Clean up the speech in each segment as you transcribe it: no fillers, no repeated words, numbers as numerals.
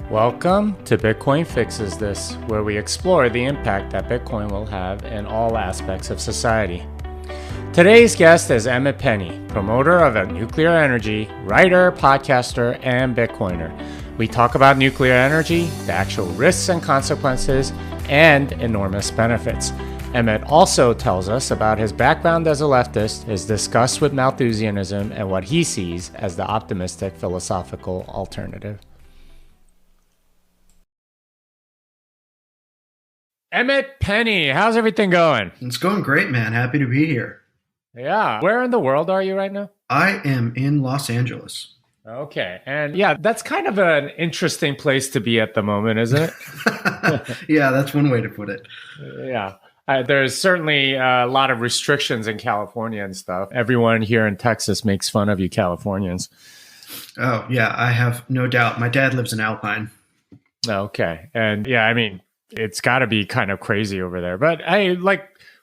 Welcome to Bitcoin Fixes This, where we explore the impact that Bitcoin will have in all aspects of society. Today's guest is Emmet Penney, promoter of nuclear energy, writer, podcaster, and Bitcoiner. We talk about nuclear energy, the actual risks and consequences, and enormous benefits. Emmet also tells us about his background as a leftist, his disgust with Malthusianism, and what he sees as the optimistic philosophical alternative. Emmet Penney, how's everything going? It's going great, man. Happy to be here. Yeah. Where in the world are you right now? I am in Los Angeles. Okay. And yeah, that's kind of an interesting place to be at the moment, isn't it? Yeah, that's one way to put it. Yeah. There's certainly a lot of restrictions in California and stuff. Everyone here in Texas makes fun of you Californians. Oh, yeah, I have no doubt. My dad lives in Alpine. Okay. And yeah, I mean, it's got to be kind of crazy over there. But hey,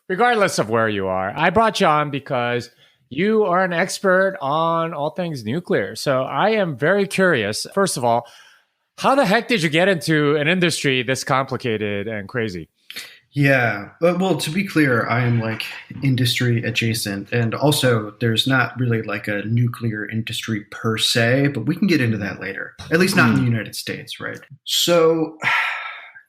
regardless of where you are, I brought you on because you are an expert on all things nuclear. So I am very curious. First of all, how the heck did you get into an industry this complicated and crazy? Yeah. Well, to be clear, I am industry adjacent. And also, there's not really a nuclear industry per se, but we can get into that later. At least not in the United States, right? So...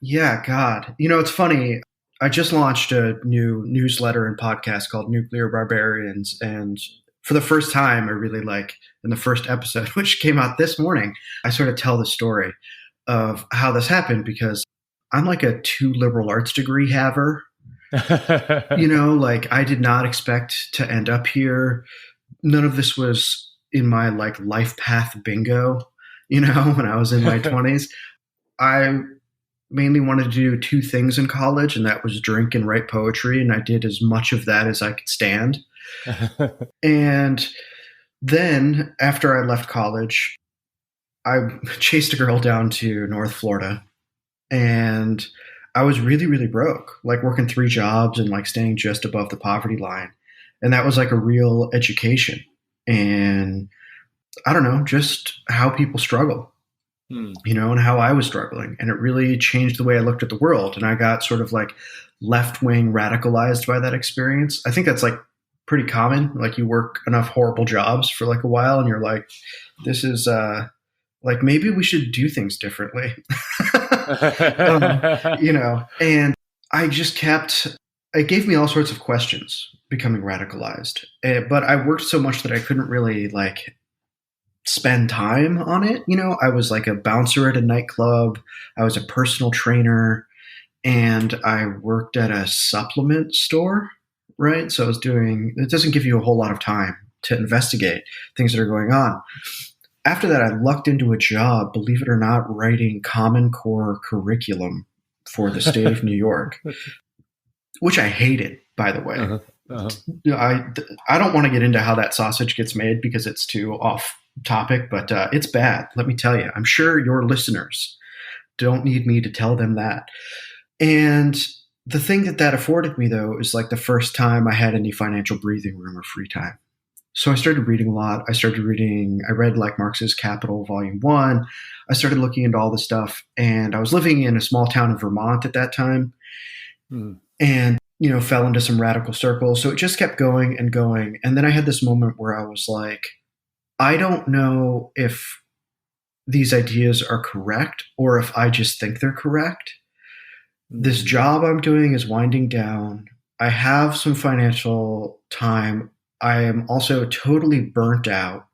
yeah, God. It's funny. I just launched a new newsletter and podcast called Nuclear Barbarians. And for the first time, I really in the first episode, which came out this morning, I sort of tell the story of how this happened because I'm a 2 liberal arts degree haver. I did not expect to end up here. None of this was in my life path bingo, when I was in my 20s. I mainly wanted to do 2 things in college, and that was drink and write poetry, and I did as much of that as I could stand. And then after I left college, I chased a girl down to North Florida, and I was really, really broke, working 3 jobs and staying just above the poverty line. And that was a real education. And I don't know, just how people struggle. And how I was struggling. And it really changed the way I looked at the world. And I got sort of left-wing radicalized by that experience. I think that's pretty common. You work enough horrible jobs for a while and you're this is maybe we should do things differently. And I just it gave me all sorts of questions becoming radicalized. But I worked so much that I couldn't really spend time on it. I was a bouncer at a nightclub. I was a personal trainer, and I worked at a supplement store, right? So it doesn't give you a whole lot of time to investigate things that are going on. After that, I lucked into a job, believe it or not, writing Common Core curriculum for the state of New York, which I hated, by the way. I don't want to get into how that sausage gets made because it's too off topic, but it's bad. Let me tell you. I'm sure your listeners don't need me to tell them that. And the thing that afforded me, though, is the first time I had any financial breathing room or free time. So I started reading a lot. I read Marx's Capital Volume 1. I started looking into all this stuff, and I was living in a small town in Vermont at that time. And fell into some radical circles. So it just kept going and going. And then I had this moment where I was I don't know if these ideas are correct or if I just think they're correct. This job I'm doing is winding down. I have some financial time. I am also totally burnt out.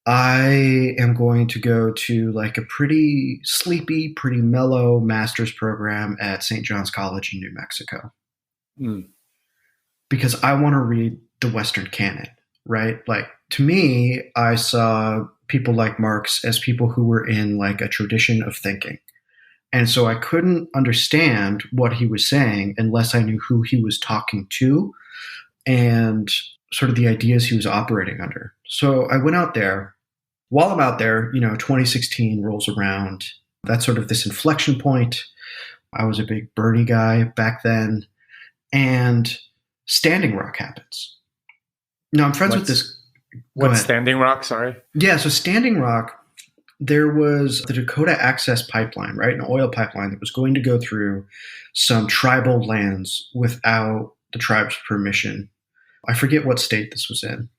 I am going to go to a pretty sleepy, pretty mellow master's program at St. John's College in New Mexico. Because I want to read the Western canon, right? To me, I saw people like Marx as people who were in a tradition of thinking. And so I couldn't understand what he was saying unless I knew who he was talking to and sort of the ideas he was operating under. So I went out there. While I'm out there, 2016 rolls around. That's sort of this inflection point. I was a big Bernie guy back then. And Standing Rock happens. Now, I'm friends with this. What's Standing Rock? Sorry. Yeah. So Standing Rock there was the Dakota Access Pipeline, right? An oil pipeline that was going to go through some tribal lands without the tribe's permission. I forget what state this was in,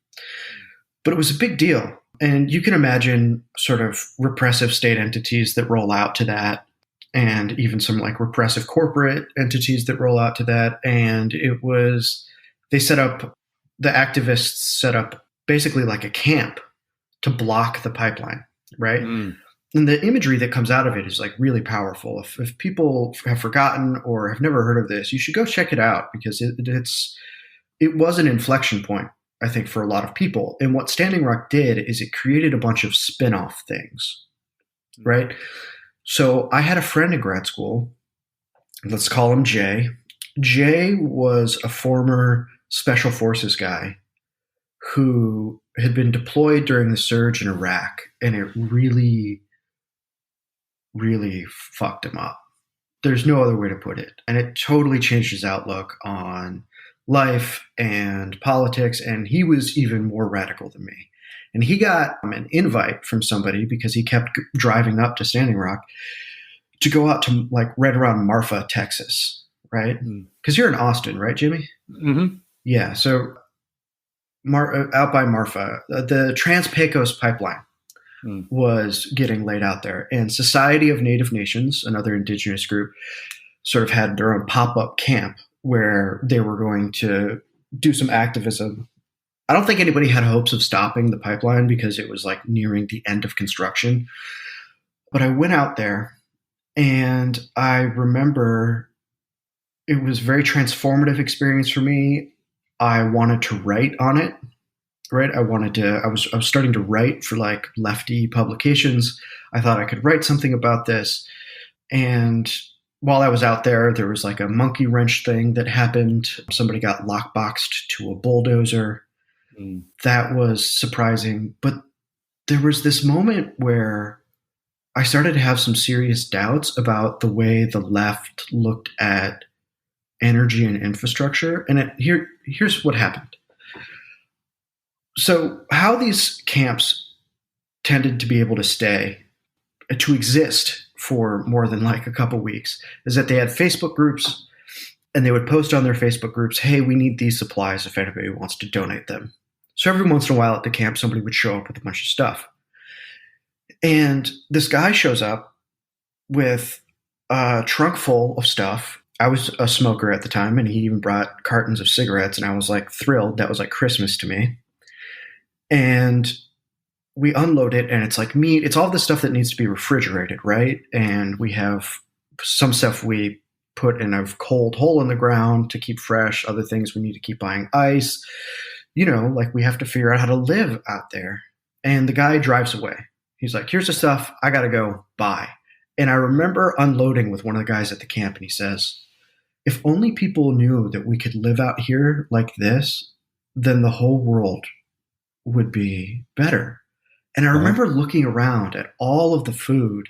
but it was a big deal. And you can imagine sort of repressive state entities that roll out to that, and even some like repressive corporate entities that roll out to that. And the activists set up basically like a camp to block the pipeline, right? Mm. And the imagery that comes out of it is like really powerful. If people have forgotten or have never heard of this, you should go check it out, because it was an inflection point, I think, for a lot of people. And what Standing Rock did is it created a bunch of spin-off things, right? So I had a friend in grad school. Let's call him Jay. Jay was a former special forces guy who had been deployed during the surge in Iraq, and it really, really fucked him up. There's no other way to put it. And it totally changed his outlook on life and politics, and he was even more radical than me. And he got an invite from somebody, because he kept driving up to Standing Rock, to go out to like right around Marfa, Texas, right? Because you're in Austin, right, Jimmy? Mm-hmm. Yeah, so out by Marfa, the Trans-Pecos pipeline was getting laid out there. And Society of Native Nations, another indigenous group, sort of had their own pop-up camp where they were going to do some activism. I don't think anybody had hopes of stopping the pipeline because it was like nearing the end of construction. But I went out there, and I remember it was a very transformative experience for me. I wanted to write on it, right? I was starting to write for like lefty publications. I thought I could write something about this. And while I was out there, there was like a monkey wrench thing that happened. Somebody got lockboxed to a bulldozer. That was surprising. But there was this moment where I started to have some serious doubts about the way the left looked at energy and infrastructure. And here's what happened. So how these camps tended to be able to exist for more than like a couple weeks, is that they had Facebook groups, and they would post on their Facebook groups, hey, we need these supplies if anybody wants to donate them. So every once in a while at the camp, somebody would show up with a bunch of stuff. And this guy shows up with a trunk full of stuff. I was a smoker at the time, and he even brought cartons of cigarettes, and I was like thrilled. That was like Christmas to me. And we unload it, and it's like meat. It's all the stuff that needs to be refrigerated, right? And we have some stuff we put in a cold hole in the ground to keep fresh. Other things we need to keep buying ice. Like we have to figure out how to live out there. And the guy drives away. He's like, here's the stuff. I got to go. Bye. And I remember unloading with one of the guys at the camp, and he says, if only people knew that we could live out here like this, then the whole world would be better. And I remember looking around at all of the food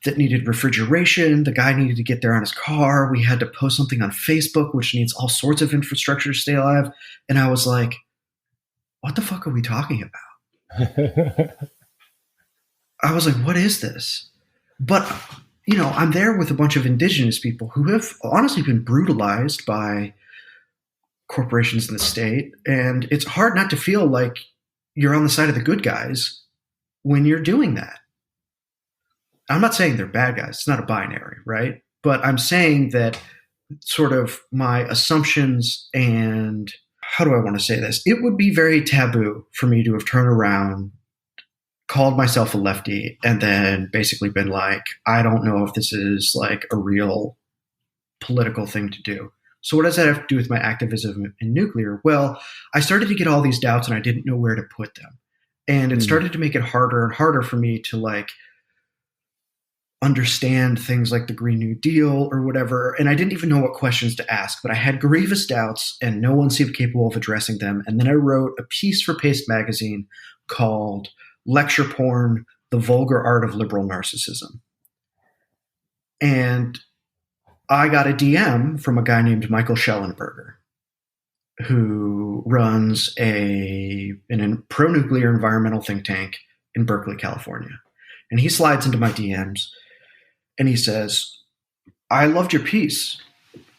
that needed refrigeration. The guy needed to get there on his car. We had to post something on Facebook, which needs all sorts of infrastructure to stay alive. And I was like, what the fuck are we talking about? I was like, what is this? But, I'm there with a bunch of indigenous people who have honestly been brutalized by corporations in the state. And it's hard not to feel like you're on the side of the good guys when you're doing that. I'm not saying they're bad guys. It's not a binary, right? But I'm saying that sort of my assumptions and how do I want to say this? It would be very taboo for me to have turned around, called myself a lefty, and then basically been like, I don't know if this is like a real political thing to do. So what does that have to do with my activism in nuclear? Well, I started to get all these doubts, and I didn't know where to put them. And it started to make it harder and harder for me to like understand things like the Green New Deal or whatever. And I didn't even know what questions to ask, but I had grievous doubts, and no one seemed capable of addressing them. And then I wrote a piece for Paste Magazine called Lecture Porn, The Vulgar Art of Liberal Narcissism. And I got a DM from a guy named Michael Schellenberger, who runs a pro-nuclear environmental think tank in Berkeley, California. And he slides into my DMs and he says, I loved your piece.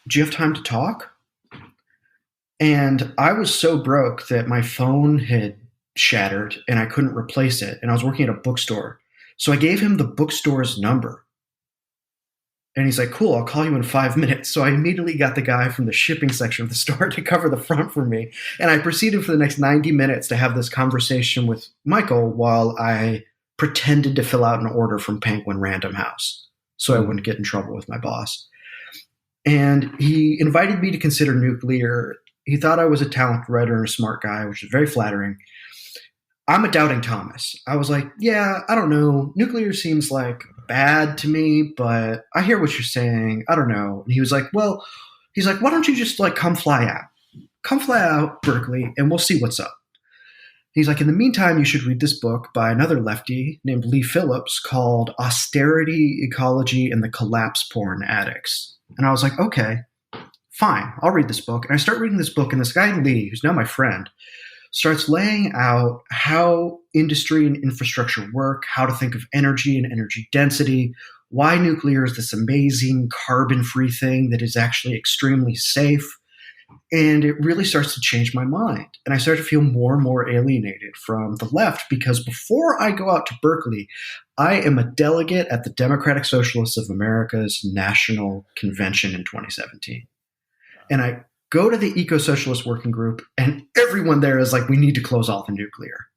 Do you have time to talk? And I was so broke that my phone had shattered and I couldn't replace it. And I was working at a bookstore. So I gave him the bookstore's number. And he's like, cool, I'll call you in 5 minutes. So I immediately got the guy from the shipping section of the store to cover the front for me. And I proceeded for the next 90 minutes to have this conversation with Michael while I pretended to fill out an order from Penguin Random House so I wouldn't get in trouble with my boss. And he invited me to consider nuclear. He thought I was a talented writer and a smart guy, which is very flattering. I'm a doubting Thomas. I was like, yeah, I don't know. Nuclear seems like bad to me, but I hear what you're saying. I don't know. And he was like, well, he's like, why don't you just like come fly out? Come fly out Berkeley and we'll see what's up. He's like, in the meantime, you should read this book by another lefty named Lee Phillips called Austerity, Ecology, and the Collapse Porn Addicts. And I was like, okay, fine, I'll read this book. And I start reading this book, and this guy, Lee, who's now my friend, starts laying out how industry and infrastructure work, how to think of energy and energy density, why nuclear is this amazing carbon-free thing that is actually extremely safe. And it really starts to change my mind. And I start to feel more and more alienated from the left because before I go out to Berkeley, I am a delegate at the Democratic Socialists of America's National Convention in 2017. And I go to the Eco-Socialist Working Group, and everyone there is like, we need to close all the nuclear.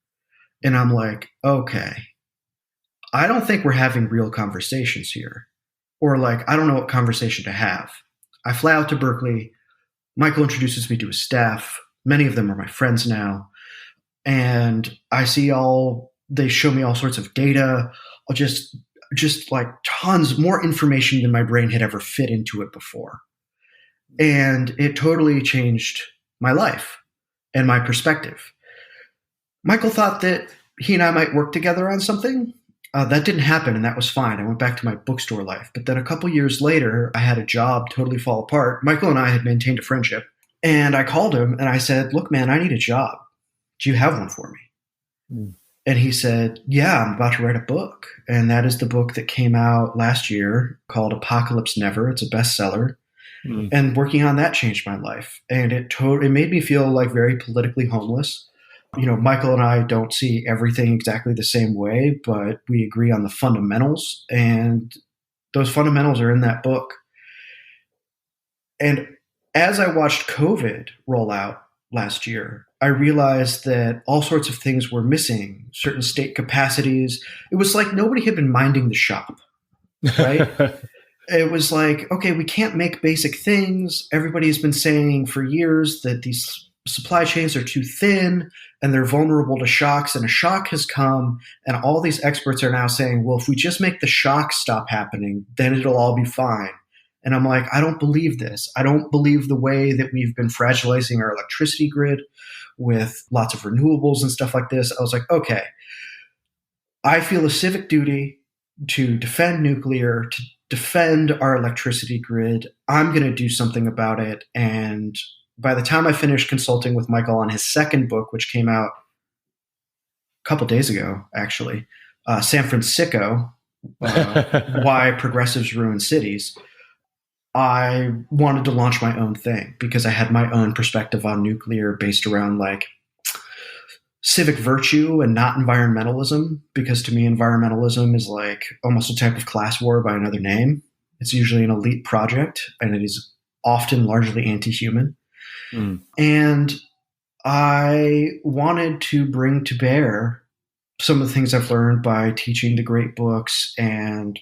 And I'm like, okay, I don't think we're having real conversations here. Or like, I don't know what conversation to have. I fly out to Berkeley. Michael introduces me to his staff. Many of them are my friends now. And I see they show me all sorts of data, just like tons more information than my brain had ever fit into it before. And it totally changed my life and my perspective. Michael thought that he and I might work together on something. That didn't happen, and that was fine. I went back to my bookstore life. But then a couple years later, I had a job totally fall apart. Michael and I had maintained a friendship. And I called him, and I said, look, man, I need a job. Do you have one for me? Mm. And he said, yeah, I'm about to write a book. And that is the book that came out last year called Apocalypse Never. It's a bestseller. Mm. And working on that changed my life. And it made me feel like very politically homeless. You know, Michael and I don't see everything exactly the same way, but we agree on the fundamentals. And those fundamentals are in that book. And as I watched COVID roll out last year, I realized that all sorts of things were missing, certain state capacities. It was like nobody had been minding the shop, right? It was like, okay, we can't make basic things. Everybody's been saying for years that these supply chains are too thin and they're vulnerable to shocks, and a shock has come, and all these experts are now saying, well, if we just make the shocks stop happening, then it'll all be fine. And I'm like, I don't believe this. I don't believe the way that we've been fragilizing our electricity grid with lots of renewables and stuff like this. I was like, okay, I feel a civic duty to defend nuclear, to defend our electricity grid. I'm going to do something about it. And by the time I finished consulting with Michael on his second book, which came out a couple days ago, actually, San Francisco, Why Progressives Ruin Cities, I wanted to launch my own thing because I had my own perspective on nuclear based around like civic virtue and not environmentalism, because to me, environmentalism is like almost a type of class war by another name. It's usually an elite project, and it is often largely anti-human. Mm. And I wanted to bring to bear some of the things I've learned by teaching the great books and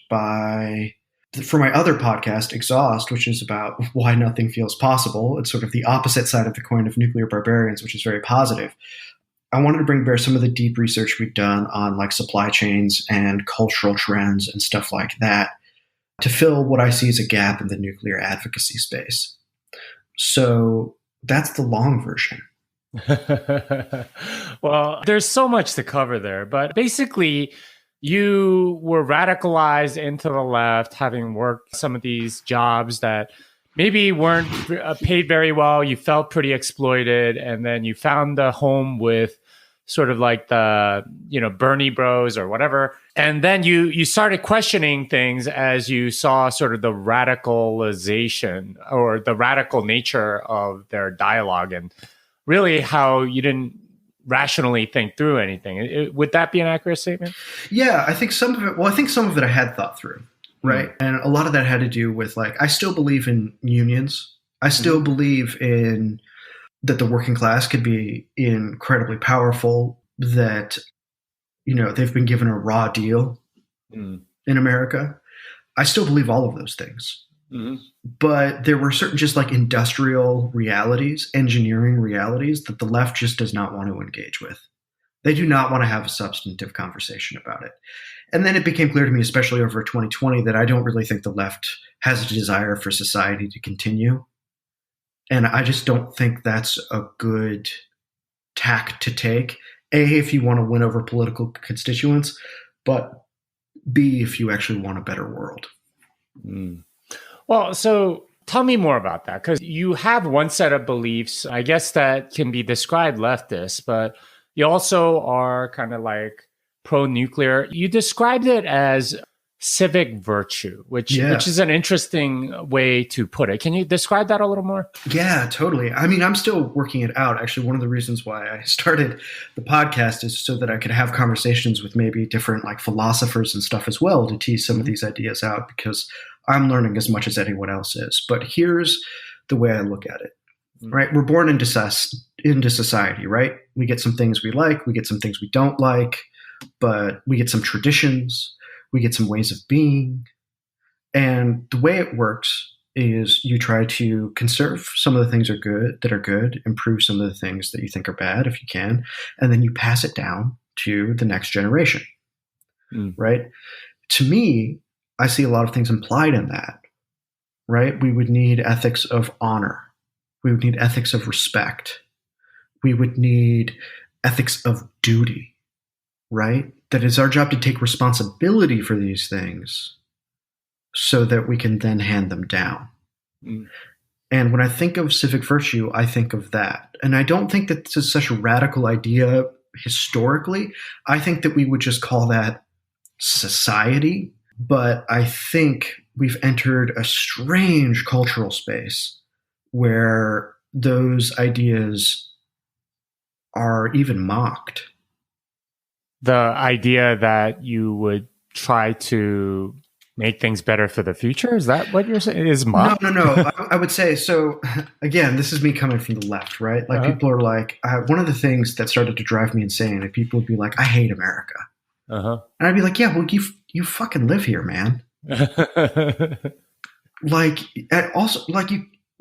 for my other podcast, Exhaust, which is about why nothing feels possible. It's sort of the opposite side of the coin of Nuclear Barbarians, which is very positive. I wanted to bring to bear some of the deep research we've done on like supply chains and cultural trends and stuff like that to fill what I see as a gap in the nuclear advocacy space. So that's the long version. Well, there's so much to cover there, but basically you were radicalized into the left, having worked some of these jobs that maybe weren't paid very well. You felt pretty exploited, and then you found a home with sort of like the, Bernie Bros or whatever. And then you started questioning things as you saw sort of the radicalization or the radical nature of their dialogue and really how you didn't rationally think through anything. Would that be an accurate statement? Yeah, I think some of it I had thought through, right? And a lot of that had to do with I still believe in unions. I still believe in that the working class could be incredibly powerful, that, they've been given a raw deal in America. I still believe all of those things. But there were certain just industrial realities, engineering realities that the left just does not want to engage with. They do not want to have a substantive conversation about it. And then it became clear to me, especially over 2020, that I don't really think the left has a desire for society to continue. And I just don't think that's a good tack to take. A, if you want to win over political constituents, but B, if you actually want a better world. Well, so tell me more about that, because you have one set of beliefs, I guess, that can be described leftist, but you also are kind of pro-nuclear. You described it as civic virtue, which is an interesting way to put it. Can you describe that a little more? Yeah, totally. I mean, I'm still working it out. Actually, one of the reasons why I started the podcast is so that I could have conversations with maybe different philosophers and stuff as well to tease some of these ideas out, because I'm learning as much as anyone else is. But here's the way I look at it, right? We're born into society, right? We get some things we like, we get some things we don't like, but we get some traditions, we get some ways of being. And the way it works is you try to conserve some of the things that are good, improve some of the things that you think are bad if you can, and then you pass it down to the next generation, right? To me, I see a lot of things implied in that, right? We would need ethics of honor. We would need ethics of respect. We would need ethics of duty, right? That it's our job to take responsibility for these things so that we can then hand them down. And when I think of civic virtue, I think of that. And I don't think that this is such a radical idea historically. I think that we would just call that society. But I think we've entered a strange cultural space where those ideas are even mocked. The idea that you would try to make things better for the future? Is that what you're saying? Is mocked? No. I would say, so again, this is me coming from the left, right? People are one of the things that started to drive me insane, and people would be like, I hate America. And I'd be like, yeah, well, you fucking live here, man.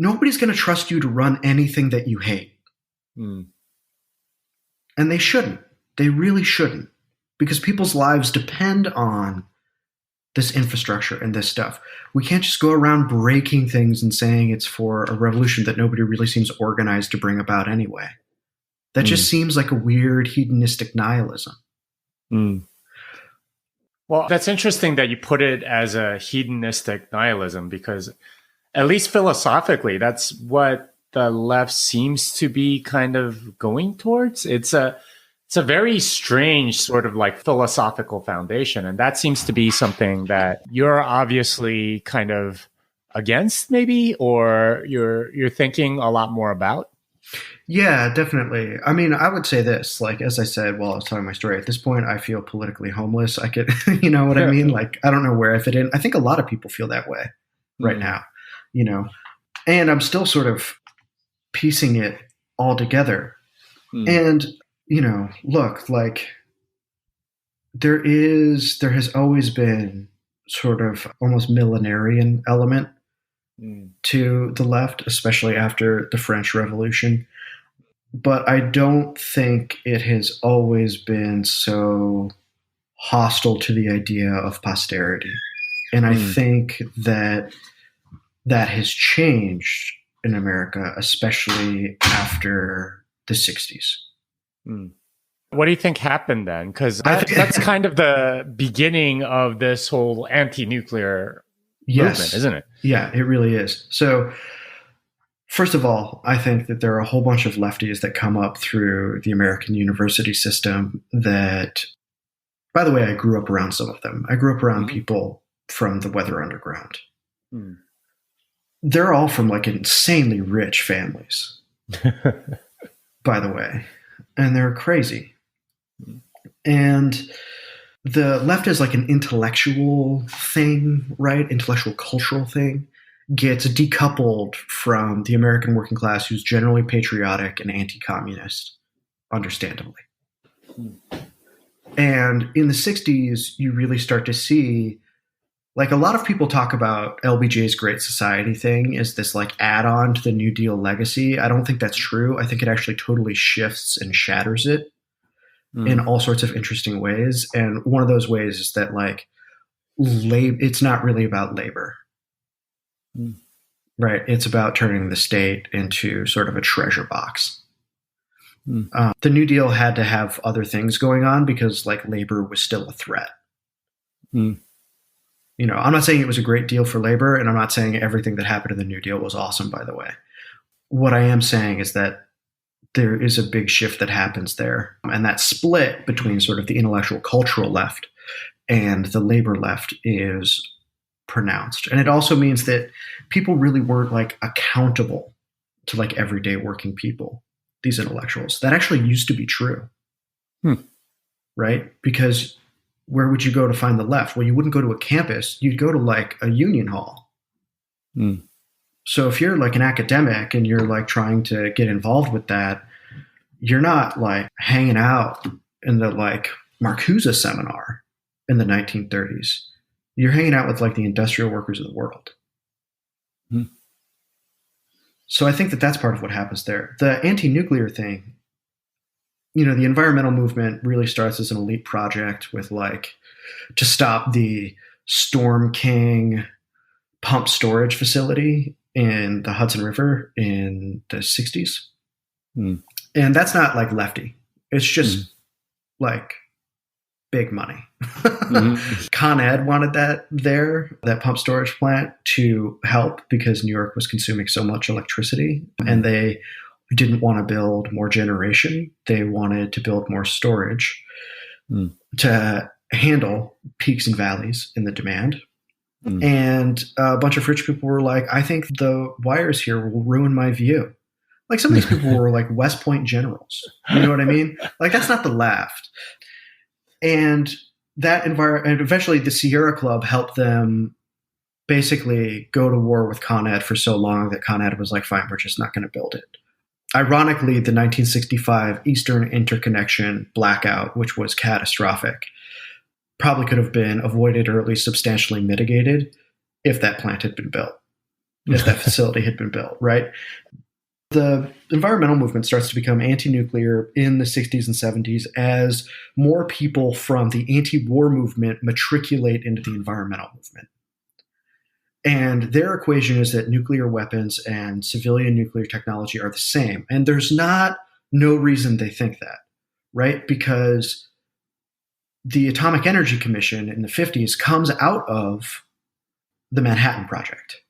Nobody's going to trust you to run anything that you hate. And they shouldn't. They really shouldn't. Because people's lives depend on this infrastructure and this stuff. We can't just go around breaking things and saying it's for a revolution that nobody really seems organized to bring about anyway. That just seems like a weird hedonistic nihilism. Well, that's interesting that you put it as a hedonistic nihilism, because at least philosophically, that's what the left seems to be kind of going towards. It's a very strange sort of philosophical foundation. And that seems to be something that you're obviously kind of against, maybe, or you're thinking a lot more about. Yeah, definitely. I mean, I would say this, as I said while I was telling my story, at this point, I feel politically homeless. I could, you know what I mean? I don't know where I fit in. I think a lot of people feel that way right now, and I'm still sort of piecing it all together. And, look, there has always been sort of almost millenarian element to the left, especially after the French Revolution. But I don't think it has always been so hostile to the idea of posterity. And I think that has changed in America, especially after the 60s. What do you think happened then? Because that's kind of the beginning of this whole anti-nuclear movement, isn't it? Yeah, it really is. So First of all, I think that there are a whole bunch of lefties that come up through the American university system that, by the way, I grew up around some of them. I grew up around people from the Weather Underground. Mm. They're all from like insanely rich families, by the way, and they're crazy. And the left is like an intellectual thing, right? Intellectual cultural thing gets decoupled from the American working class, who's generally patriotic and anti-communist, understandably. And in the 60s, you really start to see, like, a lot of people talk about LBJ's Great Society thing as this like add-on to the New Deal legacy. I don't think that's true. I think it actually totally shifts and shatters it in all sorts of interesting ways. And one of those ways is that like it's not really about labor. Right. It's about turning the state into sort of a treasure box. The New Deal had to have other things going on because like labor was still a threat. You know, I'm not saying it was a great deal for labor, and I'm not saying everything that happened in the New Deal was awesome, by the way. What I am saying is that there is a big shift that happens there. And that split between sort of the intellectual cultural left and the labor left is pronounced. And it also means that people really weren't like accountable to like everyday working people, these intellectuals. That actually used to be true. Right? Because where would you go to find the left? Well, you wouldn't go to a campus. You'd go to like a union hall. So if you're like an academic and you're like trying to get involved with that, you're not like hanging out in the like Marcuse seminar in the 1930s. You're hanging out with like the industrial workers of the world. So I think that that's part of what happens there. The anti-nuclear thing, you know, the environmental movement really starts as an elite project with like to stop the Storm King pump storage facility in the Hudson River in the 60s. And that's not like lefty. It's just like big money. Con Ed wanted that pump storage plant to help because New York was consuming so much electricity, and they didn't want to build more generation. They wanted to build more storage to handle peaks and valleys in the demand. And a bunch of rich people were like, I think the wires here will ruin my view. Like some of these people were like West Point generals. You know what I mean? Like that's not the left. And that and eventually the Sierra Club helped them basically go to war with Con Ed for so long that Con Ed was like, fine, we're just not going to build it. Ironically, the 1965 Eastern Interconnection blackout, which was catastrophic, probably could have been avoided or at least substantially mitigated if that plant had been built, if that facility had been built, right? The environmental movement starts to become anti-nuclear in the 60s and 70s as more people from the anti-war movement matriculate into the environmental movement. And their equation is that nuclear weapons and civilian nuclear technology are the same. And there's no reason they think that, right? Because the Atomic Energy Commission in the 50s comes out of the Manhattan Project,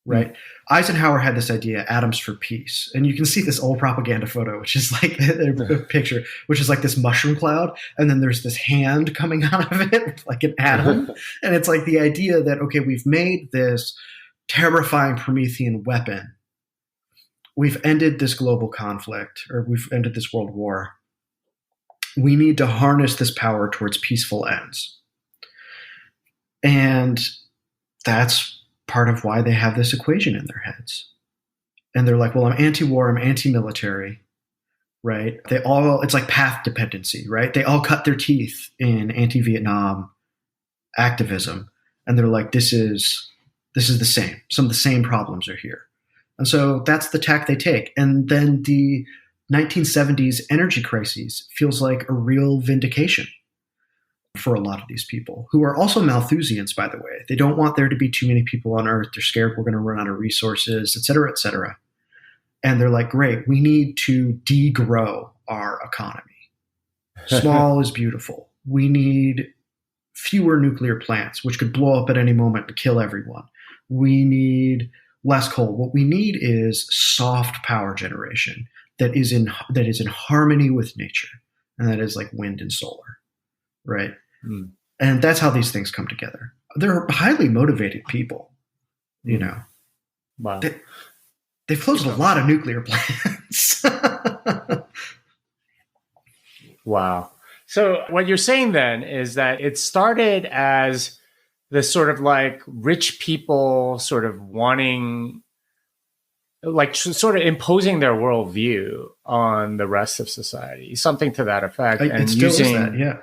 right? Eisenhower had this idea, atoms for peace. And you can see this old propaganda photo, which is like a picture, which is like this mushroom cloud. And then there's this hand coming out of it, like an atom. And it's like the idea that, okay, we've made this terrifying Promethean weapon. We've ended this global conflict, or we've ended this world war. We need to harness this power towards peaceful ends. And that's part of why they have this equation in their heads. And they're like, well, I'm anti-war, I'm anti-military, right? It's like path dependency, right? They all cut their teeth in anti-Vietnam activism. And they're like, this is the same. Some of the same problems are here. And so that's the tack they take. And then the 1970s energy crises feels like a real vindication for a lot of these people, who are also Malthusians, by the way. They don't want there to be too many people on Earth. They're scared we're going to run out of resources, et cetera, et cetera. And they're like, great, we need to degrow our economy. Small is beautiful. We need fewer nuclear plants, which could blow up at any moment and kill everyone. We need less coal. What we need is soft power generation that is in harmony with nature, and that is like wind and solar, right? Mm. And that's how these things come together. They're highly motivated people, you know. Wow. They've closed a lot of nuclear plants. Wow. So what you're saying then is that it started as this sort of like rich people sort of wanting, like sort of imposing their worldview on the rest of society, something to that effect. And it still using, is that, yeah.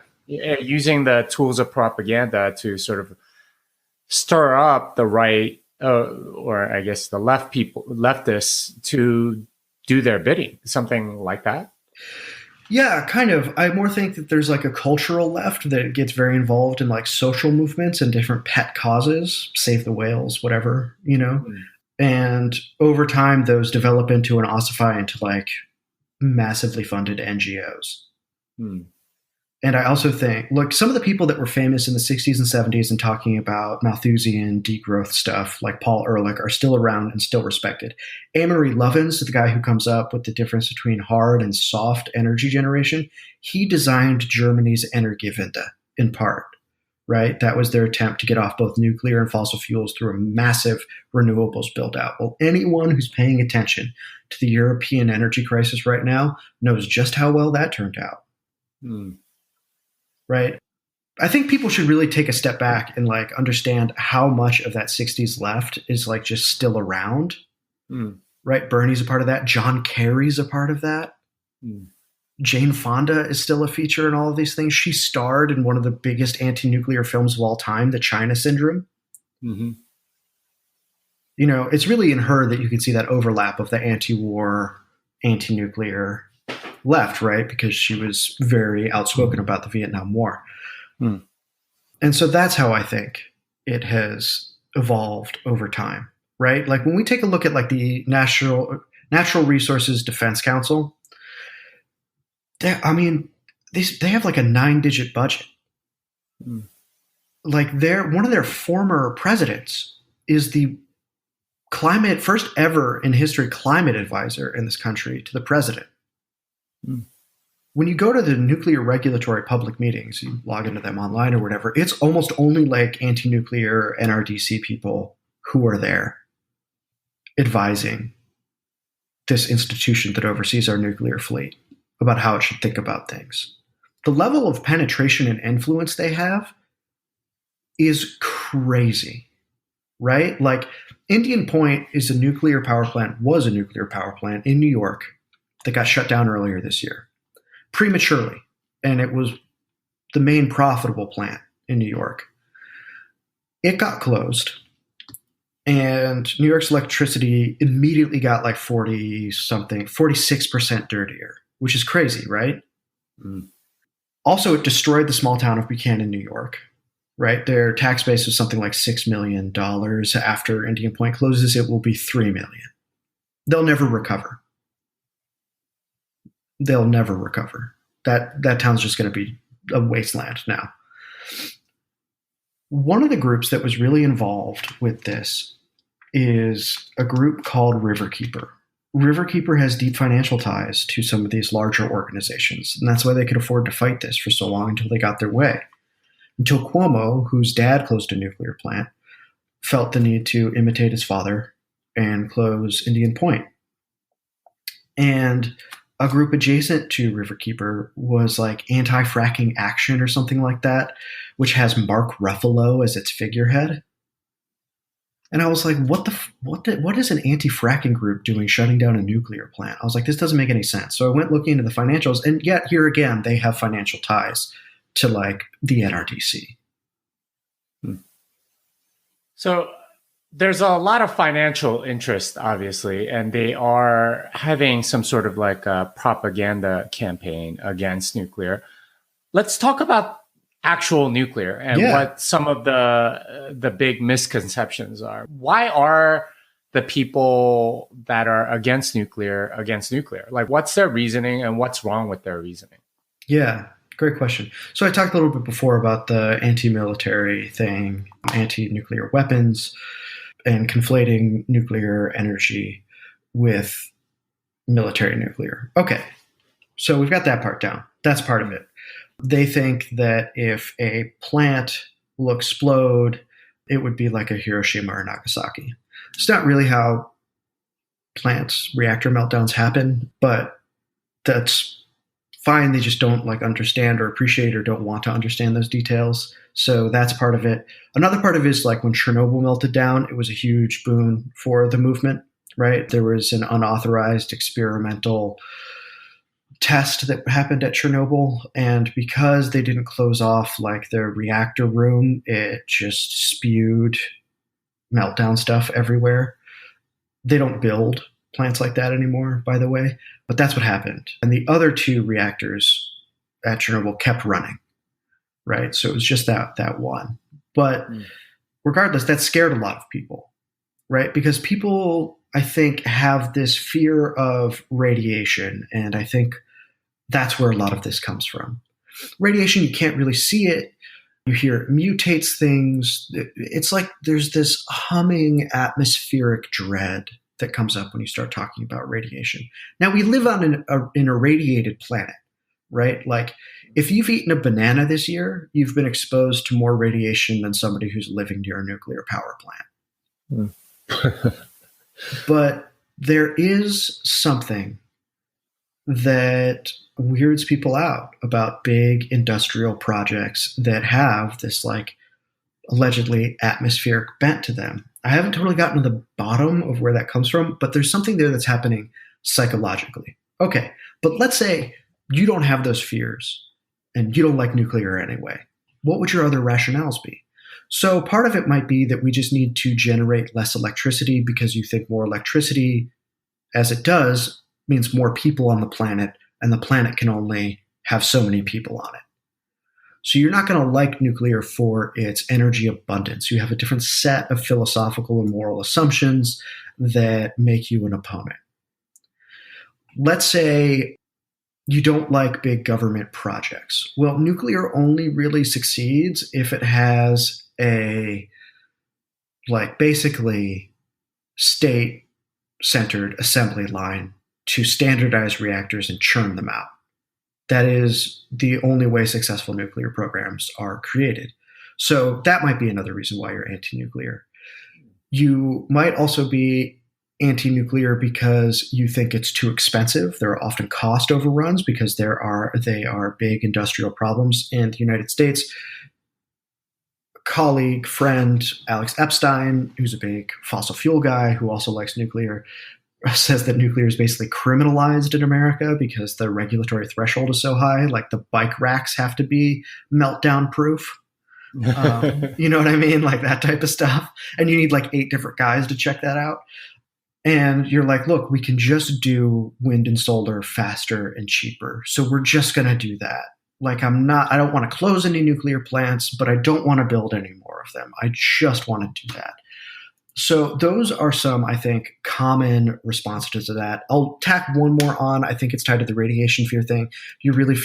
Using the tools of propaganda to sort of stir up the right, or I guess the leftists to do their bidding, something like that. Yeah, kind of. I more think that there's like a cultural left that gets very involved in like social movements and different pet causes, save the whales, whatever, you know. Mm. And over time, those develop into and ossify into like massively funded NGOs. Mm. And I also think, look, some of the people that were famous in the 60s and 70s and talking about Malthusian degrowth stuff, like Paul Ehrlich, are still around and still respected. Amory Lovins, the guy who comes up with the difference between hard and soft energy generation, he designed Germany's Energiewende in part, right? That was their attempt to get off both nuclear and fossil fuels through a massive renewables build-out. Well, anyone who's paying attention to the European energy crisis right now knows just how well that turned out. Mm. Right. I think people should really take a step back and like understand how much of that 60s left is like just still around. Mm. Right. Bernie's a part of that. John Kerry's a part of that. Mm. Jane Fonda is still a feature in all of these things. She starred in one of the biggest anti-nuclear films of all time, The China Syndrome. Mm-hmm. You know, it's really in her that you can see that overlap of the anti-war, anti-nuclear left, right? Because she was very outspoken about the Vietnam War. Hmm. And so that's how I think it has evolved over time, right? Like when we take a look at like the Natural Resources Defense Council, they have like a 9-digit budget. Hmm. Like one of their former presidents is the first ever in history climate advisor in this country to the president. When you go to the nuclear regulatory public meetings, you log into them online or whatever, it's almost only like anti-nuclear NRDC people who are there advising this institution that oversees our nuclear fleet about how it should think about things. The level of penetration and influence they have is crazy, right? Like Indian Point was a nuclear power plant in New York that got shut down earlier this year, prematurely. And it was the main profitable plant in New York. It got closed, and New York's electricity immediately got like 46% dirtier, which is crazy, right? Mm. Also, it destroyed the small town of Buchanan, New York, right? Their tax base was something like $6 million. After Indian Point closes, it will be $3 million. They'll never recover. They'll never recover. That town's just going to be a wasteland now. One of the groups that was really involved with this is a group called Riverkeeper. Riverkeeper has deep financial ties to some of these larger organizations, and that's why they could afford to fight this for so long until they got their way. Until Cuomo, whose dad closed a nuclear plant, felt the need to imitate his father and close Indian Point. And a group adjacent to Riverkeeper was like Anti-Fracking Action or something like that, which has Mark Ruffalo as its figurehead. And I was like, what is an anti-fracking group doing shutting down a nuclear plant? I was like, this doesn't make any sense. So I went looking into the financials, and yet here again, they have financial ties to like the NRDC. So there's a lot of financial interest, obviously, and they are having some sort of like a propaganda campaign against nuclear. Let's talk about actual nuclear and what some of the big misconceptions are. Why are the people that are against nuclear? Like, what's their reasoning and what's wrong with their reasoning? Yeah, great question. So I talked a little bit before about the anti-military thing, anti-nuclear weapons. and conflating nuclear energy with military nuclear. Okay, so we've got that part down. That's part of it. They think that if a plant will explode, it would be like a Hiroshima or Nagasaki. It's not really how plants, reactor meltdowns happen, but that's fine. They just don't understand or appreciate or don't want to understand those details. So that's part of it. Another part of it is when Chernobyl melted down, it was a huge boon for the movement, right? There was an unauthorized experimental test that happened at Chernobyl, and because they didn't close off the reactor room, it just spewed meltdown stuff everywhere. They don't build plants like that anymore, by the way, but that's what happened. And the other two reactors at Chernobyl kept running, right? So it was just that one. But regardless, that scared a lot of people, right? Because people, I think, have this fear of radiation, and I think that's where a lot of this comes from. Radiation, you can't really see it. You hear it mutates things. It's like there's this humming atmospheric dread that comes up when you start talking about radiation. Now, we live on an irradiated planet, right? If you've eaten a banana this year, you've been exposed to more radiation than somebody who's living near a nuclear power plant. But there is something that weirds people out about big industrial projects that have this allegedly atmospheric bent to them. I haven't totally gotten to the bottom of where that comes from, but there's something there that's happening psychologically. Okay, but let's say you don't have those fears and you don't like nuclear anyway. What would your other rationales be? So part of it might be that we just need to generate less electricity because you think more electricity, as it does, means more people on the planet, and the planet can only have so many people on it. So you're not going to like nuclear for its energy abundance. You have a different set of philosophical and moral assumptions that make you an opponent. Let's say you don't like big government projects. Well, nuclear only really succeeds if it has a basically state-centered assembly line to standardize reactors and churn them out. That is the only way successful nuclear programs are created. So that might be another reason why you're anti-nuclear. You might also be anti-nuclear because you think it's too expensive. There are often cost overruns because they are big industrial problems in the United States. Colleague, friend, Alex Epstein, who's a big fossil fuel guy who also likes nuclear, says that nuclear is basically criminalized in America because the regulatory threshold is so high. The bike racks have to be meltdown proof. You know what I mean? That type of stuff. And you need 8 different guys to check that out. And you're look, we can just do wind and solar faster and cheaper. So we're just going to do that. I don't want to close any nuclear plants, but I don't want to build any more of them. I just want to do that. So those are some, I think, common responses to that. I'll tack one more on. I think it's tied to the radiation fear thing. You really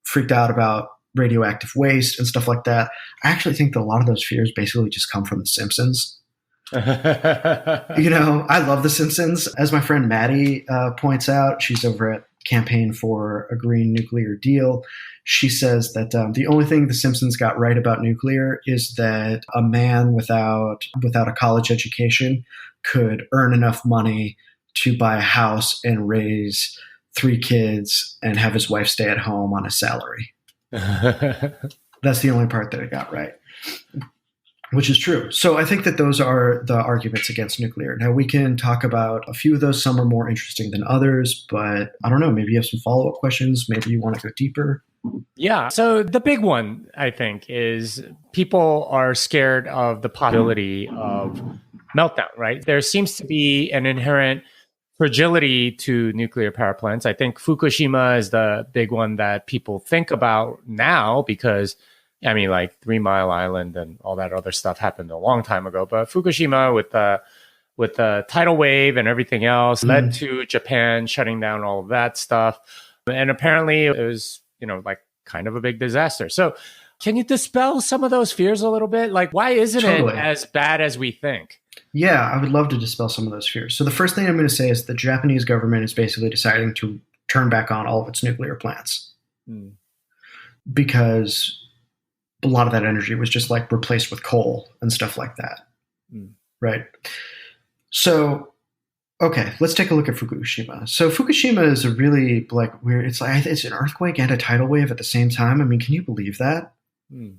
freaked out about radioactive waste and stuff like that. I actually think that a lot of those fears basically just come from The Simpsons. I love The Simpsons. As my friend Maddie points out, she's over at Campaign for a Green Nuclear Deal. She says that the only thing The Simpsons got right about nuclear is that a man without a college education could earn enough money to buy a house and raise 3 kids and have his wife stay at home on a salary. That's the only part that it got right, which is true. So I think that those are the arguments against nuclear. Now, we can talk about a few of those. Some are more interesting than others, but I don't know. Maybe you have some follow-up questions. Maybe you want to go deeper. Yeah. So the big one, I think, is people are scared of the possibility of meltdown, right? There seems to be an inherent fragility to nuclear power plants. I think Fukushima is the big one that people think about now because, 3 Mile Island and all that other stuff happened a long time ago. But Fukushima with the tidal wave and everything else led to Japan shutting down all of that stuff. And apparently it was, kind of a big disaster. So can you dispel some of those fears a little bit? Why isn't it as bad as we think? Yeah, I would love to dispel some of those fears. So the first thing I'm going to say is the Japanese government is basically deciding to turn back on all of its nuclear plants Mm. because a lot of that energy was just like replaced with coal and stuff like that. Mm. Right. So, okay, let's take a look at Fukushima. So Fukushima is a really like weird, it's an earthquake and a tidal wave at the same time. I mean, can you believe that? Mm.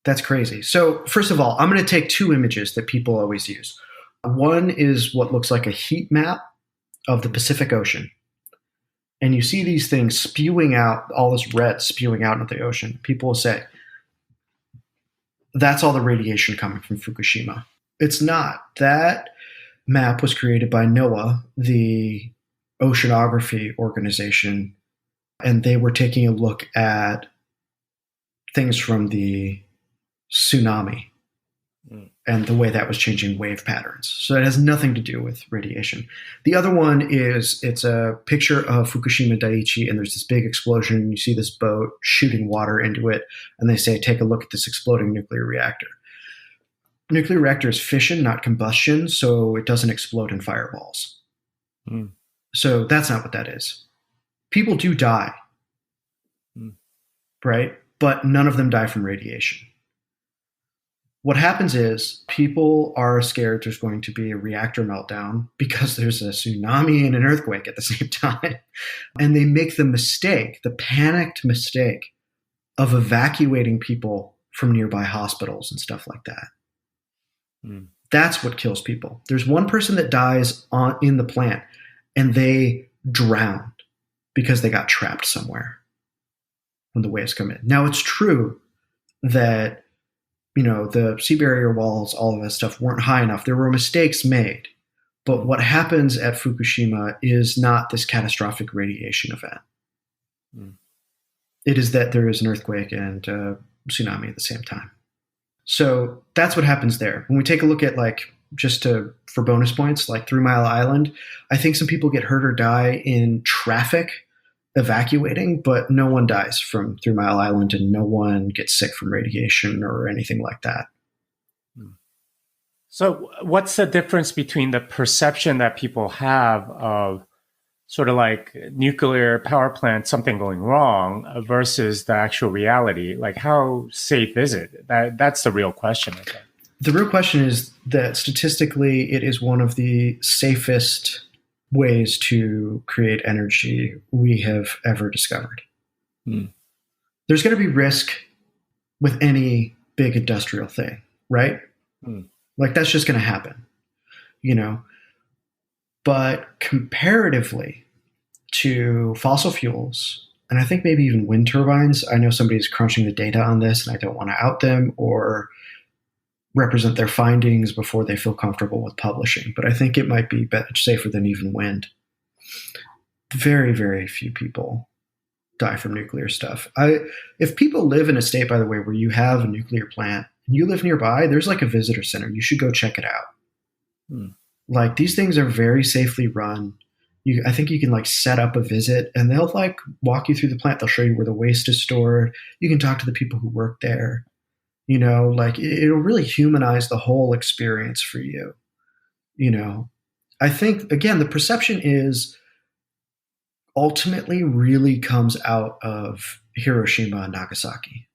That's crazy. So, first of all, I'm going to take two images that people always use. One is what looks like a heat map of the Pacific Ocean. And you see these things spewing out, all this red spewing out into the ocean. People will say, that's all the radiation coming from Fukushima. It's not. That map was created by NOAA, the oceanography organization, and they were taking a look at things from the tsunami and the way that was changing wave patterns. So it has nothing to do with radiation. The other one is it's a picture of Fukushima Daiichi, and there's this big explosion, and you see this boat shooting water into it, and they say, take a look at this exploding nuclear reactor. Nuclear reactor is fission, not combustion, so it doesn't explode in fireballs. Mm. So that's not what that is. People do die, right? But none of them die from radiation. What happens is people are scared there's going to be a reactor meltdown because there's a tsunami and an earthquake at the same time. And they make the mistake, the panicked mistake, of evacuating people from nearby hospitals and stuff like that. Mm. That's what kills people. There's one person that dies in the plant and they drowned because they got trapped somewhere when the waves come in. Now, it's true that the sea barrier walls, all of that stuff weren't high enough. There were mistakes made. But what happens at Fukushima is not this catastrophic radiation event. Mm. It is that there is an earthquake and a tsunami at the same time. So that's what happens there. When we take a look at for bonus points, like 3 Mile Island, I think some people get hurt or die in traffic evacuating, but no one dies from 3 Mile Island and no one gets sick from radiation or anything like that. So what's the difference between the perception that people have of sort of like nuclear power plant, something going wrong, versus the actual reality? Like, how safe is it? That's the real question, I think. The real question is that statistically, it is one of the safest ways to create energy we have ever discovered. There's going to be risk with any big industrial thing, right? Like that's just going to happen, But comparatively to fossil fuels, and I think maybe even wind turbines, I know somebody's crunching the data on this and I don't want to out them or represent their findings before they feel comfortable with publishing, but I think it might be safer than even wind. Very, very few people die from nuclear stuff. If people live in a state, by the way, where you have a nuclear plant and you live nearby, there's like a visitor center. You should go check it out. Like these things are very safely run. I think you can set up a visit and they'll walk you through the plant. They'll show you where the waste is stored. You can talk to the people who work there. It'll really humanize the whole experience for you. I think, again, the perception is ultimately really comes out of Hiroshima and Nagasaki.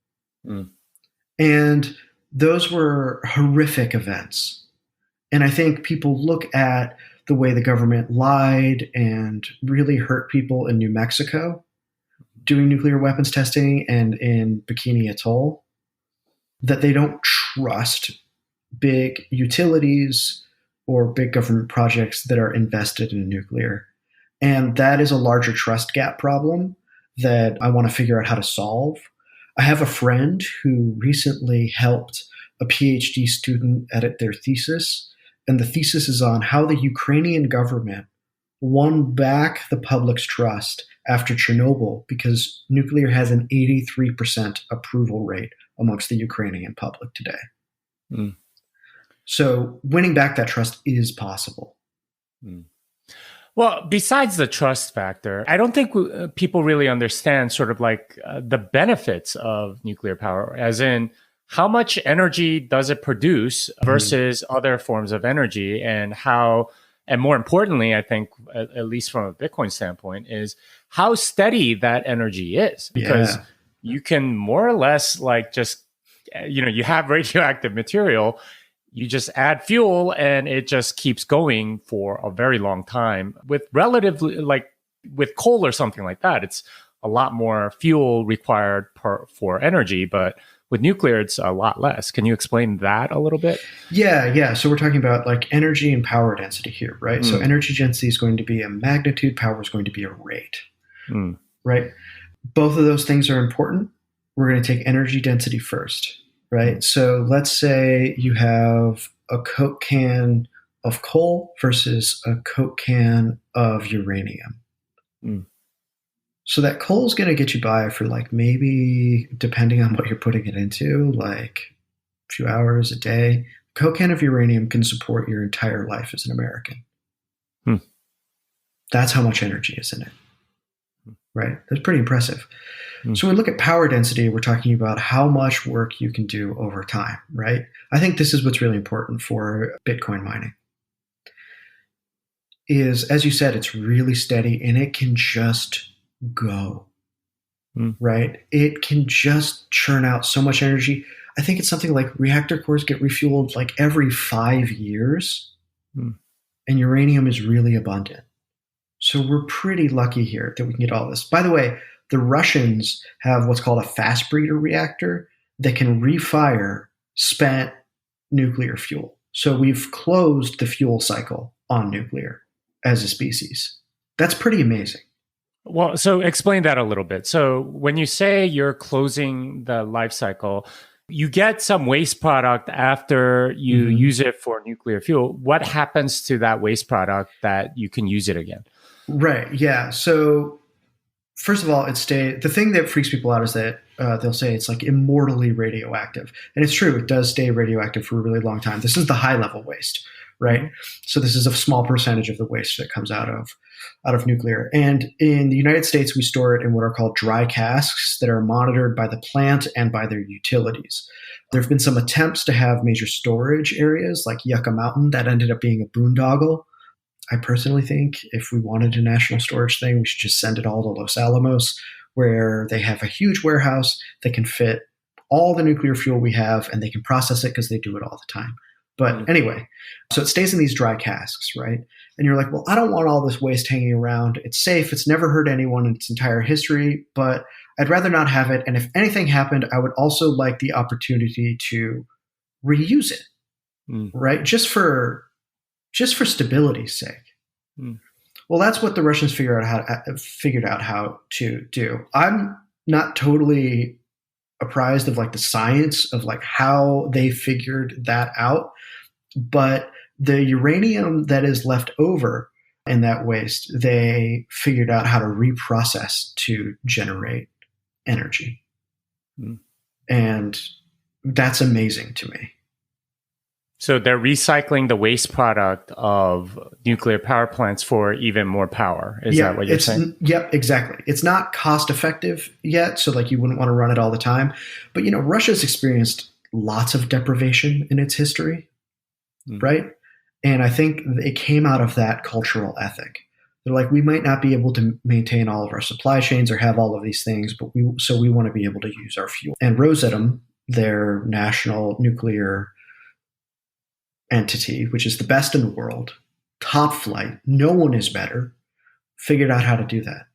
And those were horrific events. And I think people look at the way the government lied and really hurt people in New Mexico doing nuclear weapons testing and in Bikini Atoll, that they don't trust big utilities or big government projects that are invested in nuclear. And that is a larger trust gap problem that I want to figure out how to solve. I have a friend who recently helped a PhD student edit their thesis, and the thesis is on how the Ukrainian government won back the public's trust after Chernobyl because nuclear has an 83% approval rate amongst the Ukrainian public today. So winning back that trust is possible. Well, besides the trust factor, I don't think people really understand sort of the benefits of nuclear power, as in how much energy does it produce versus other forms of energy, and how, and more importantly, I think, at least from a Bitcoin standpoint, is how steady that energy is. Because you can more or less like just, you have radioactive material, you just add fuel and it just keeps going for a very long time. With relatively, like with coal or something like that, it's a lot more fuel required for energy, but with nuclear, it's a lot less. Can you explain that a little bit? Yeah. So we're talking about like energy and power density here, right? So energy density is going to be a magnitude, power is going to be a rate, right? Both of those things are important. We're going to take energy density first, right? So let's say you have a Coke can of coal versus a Coke can of uranium. So that coal is going to get you by for like maybe, depending on what you're putting it into, like a few hours a day. Coke can of uranium can support your entire life as an American. That's how much energy is in it, right? That's pretty impressive. So when we look at power density, we're talking about how much work you can do over time, right? I think this is what's really important for Bitcoin mining. Is, as you said, it's really steady and it can just go, right? It can just churn out so much energy. I think it's something like reactor cores get refueled like every 5 years, and uranium is really abundant. So we're pretty lucky here that we can get all this. By the way, the Russians have what's called a fast breeder reactor that can refire spent nuclear fuel. So we've closed the fuel cycle on nuclear as a species. That's pretty amazing. Well, so explain that a little bit. So when you say you're closing the life cycle, you get some waste product after you use it for nuclear fuel. What happens to that waste product that you can use it again? Right. Yeah. So first of all, the thing that freaks people out is that they'll say it's like immortally radioactive. And it's true. It does stay radioactive for a really long time. This is the high level waste, right? So this is a small percentage of the waste that comes out of nuclear. And in the United States, we store it in what are called dry casks that are monitored by the plant and by their utilities. There have been some attempts to have major storage areas like Yucca Mountain that ended up being a boondoggle. I personally think if we wanted a national storage thing, we should just send it all to Los Alamos, where they have a huge warehouse that can fit all the nuclear fuel we have, and they can process it because they do it all the time. But anyway, so it stays in these dry casks, right? And you're like, well, I don't want all this waste hanging around. It's safe. It's never hurt anyone in its entire history, but I'd rather not have it. And if anything happened, I would also like the opportunity to reuse it, right? Just for stability's sake. Well, that's what the Russians figured out how to do. I'm not totally apprised of like the science of like how they figured that out, but the uranium that is left over in that waste, they figured out how to reprocess to generate energy. And that's amazing to me. So they're recycling the waste product of nuclear power plants for even more power. Is that what you're saying? Yep, exactly. It's not cost effective yet, so like you wouldn't want to run it all the time. But Russia's experienced lots of deprivation in its history, right? And I think it came out of that cultural ethic. They're like, we might not be able to maintain all of our supply chains or have all of these things, but we want to be able to use our fuel. And Rosatom, their national nuclear entity, which is the best in the world, top flight, no one is better, figured out how to do that.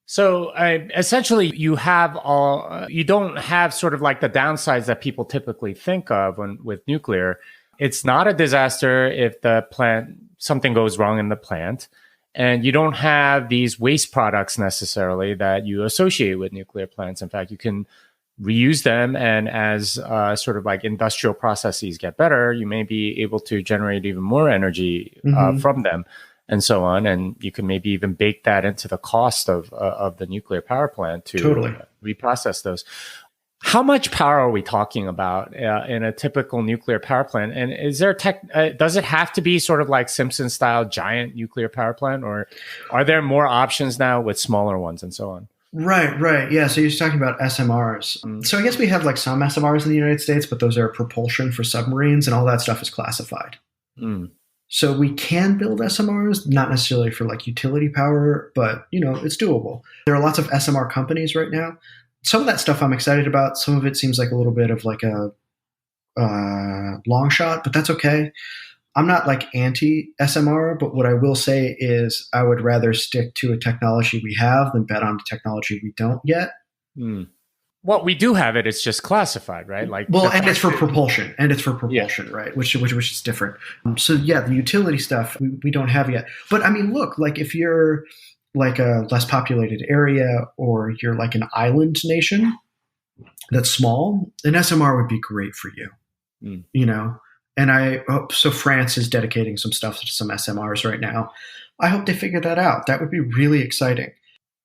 So essentially, you don't have sort of like the downsides that people typically think of with nuclear. It's not a disaster if something goes wrong in the plant, and you don't have these waste products necessarily that you associate with nuclear plants. In fact, you can reuse them, and as sort of like industrial processes get better, you may be able to generate even more energy from them, and so on. And you can maybe even bake that into the cost of the nuclear power plant to reprocess those. How much power are we talking about in a typical nuclear power plant? And is there does it have to be sort of like Simpson-style giant nuclear power plant, or are there more options now with smaller ones and so on? Right, right. Yeah, so you're talking about SMRs. So I guess we have like some SMRs in the United States, but those are propulsion for submarines and all that stuff is classified. Mm. So we can build SMRs, not necessarily for like utility power, but it's doable. There are lots of SMR companies right now. Some of that stuff I'm excited about. Some of it seems like a little bit of like a long shot, but that's okay. I'm not like anti SMR, but what I will say is I would rather stick to a technology we have than bet on a technology we don't yet. Mm. Well, we do have it. It's just classified, right? Like, well, and it's for propulsion, yeah. right? Which is different. So yeah, the utility stuff we don't have yet. But I mean, look, like if you're like a less populated area or you're like an island nation that's small, an SMR would be great for you. Mm. And I hope so. France is dedicating some stuff to some SMRs right now. I hope they figure that out. That would be really exciting.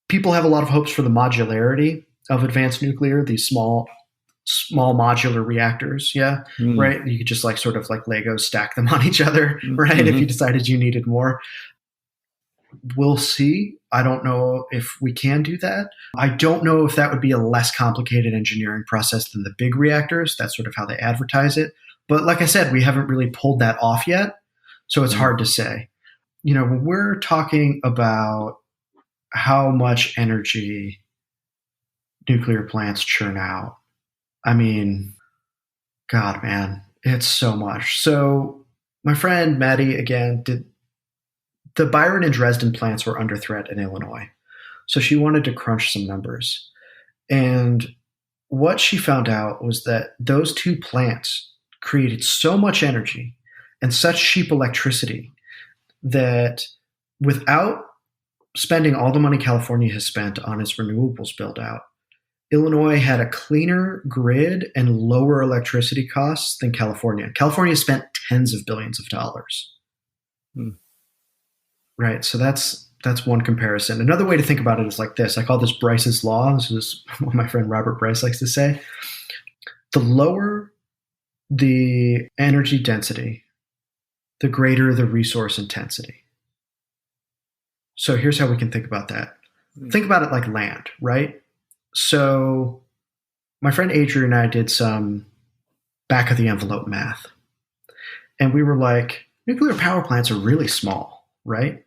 People have a lot of hopes for the modularity of advanced nuclear, these small modular reactors. Yeah. Mm. Right. You could just like sort of like Legos stack them on each other. Right. Mm-hmm. If you decided you needed more. We'll see. I don't know if we can do that. I don't know if that would be a less complicated engineering process than the big reactors. That's sort of how they advertise it. But like I said, we haven't really pulled that off yet. So it's hard to say. When we're talking about how much energy nuclear plants churn out, I mean, God, man, it's so much. So my friend Maddie, again, the Byron and Dresden plants were under threat in Illinois. So she wanted to crunch some numbers. And what she found out was that those two plants created so much energy and such cheap electricity that without spending all the money California has spent on its renewables build out, Illinois had a cleaner grid and lower electricity costs than California. California spent tens of billions of dollars. Right. So that's one comparison. Another way to think about it is like this. I call this Bryce's law. This is what my friend Robert Bryce likes to say. The lower the energy density, the greater the resource intensity. So here's how we can think about that. Think about it like land, right? So my friend Adrian and I did some back of the envelope math. And we were like, nuclear power plants are really small, right?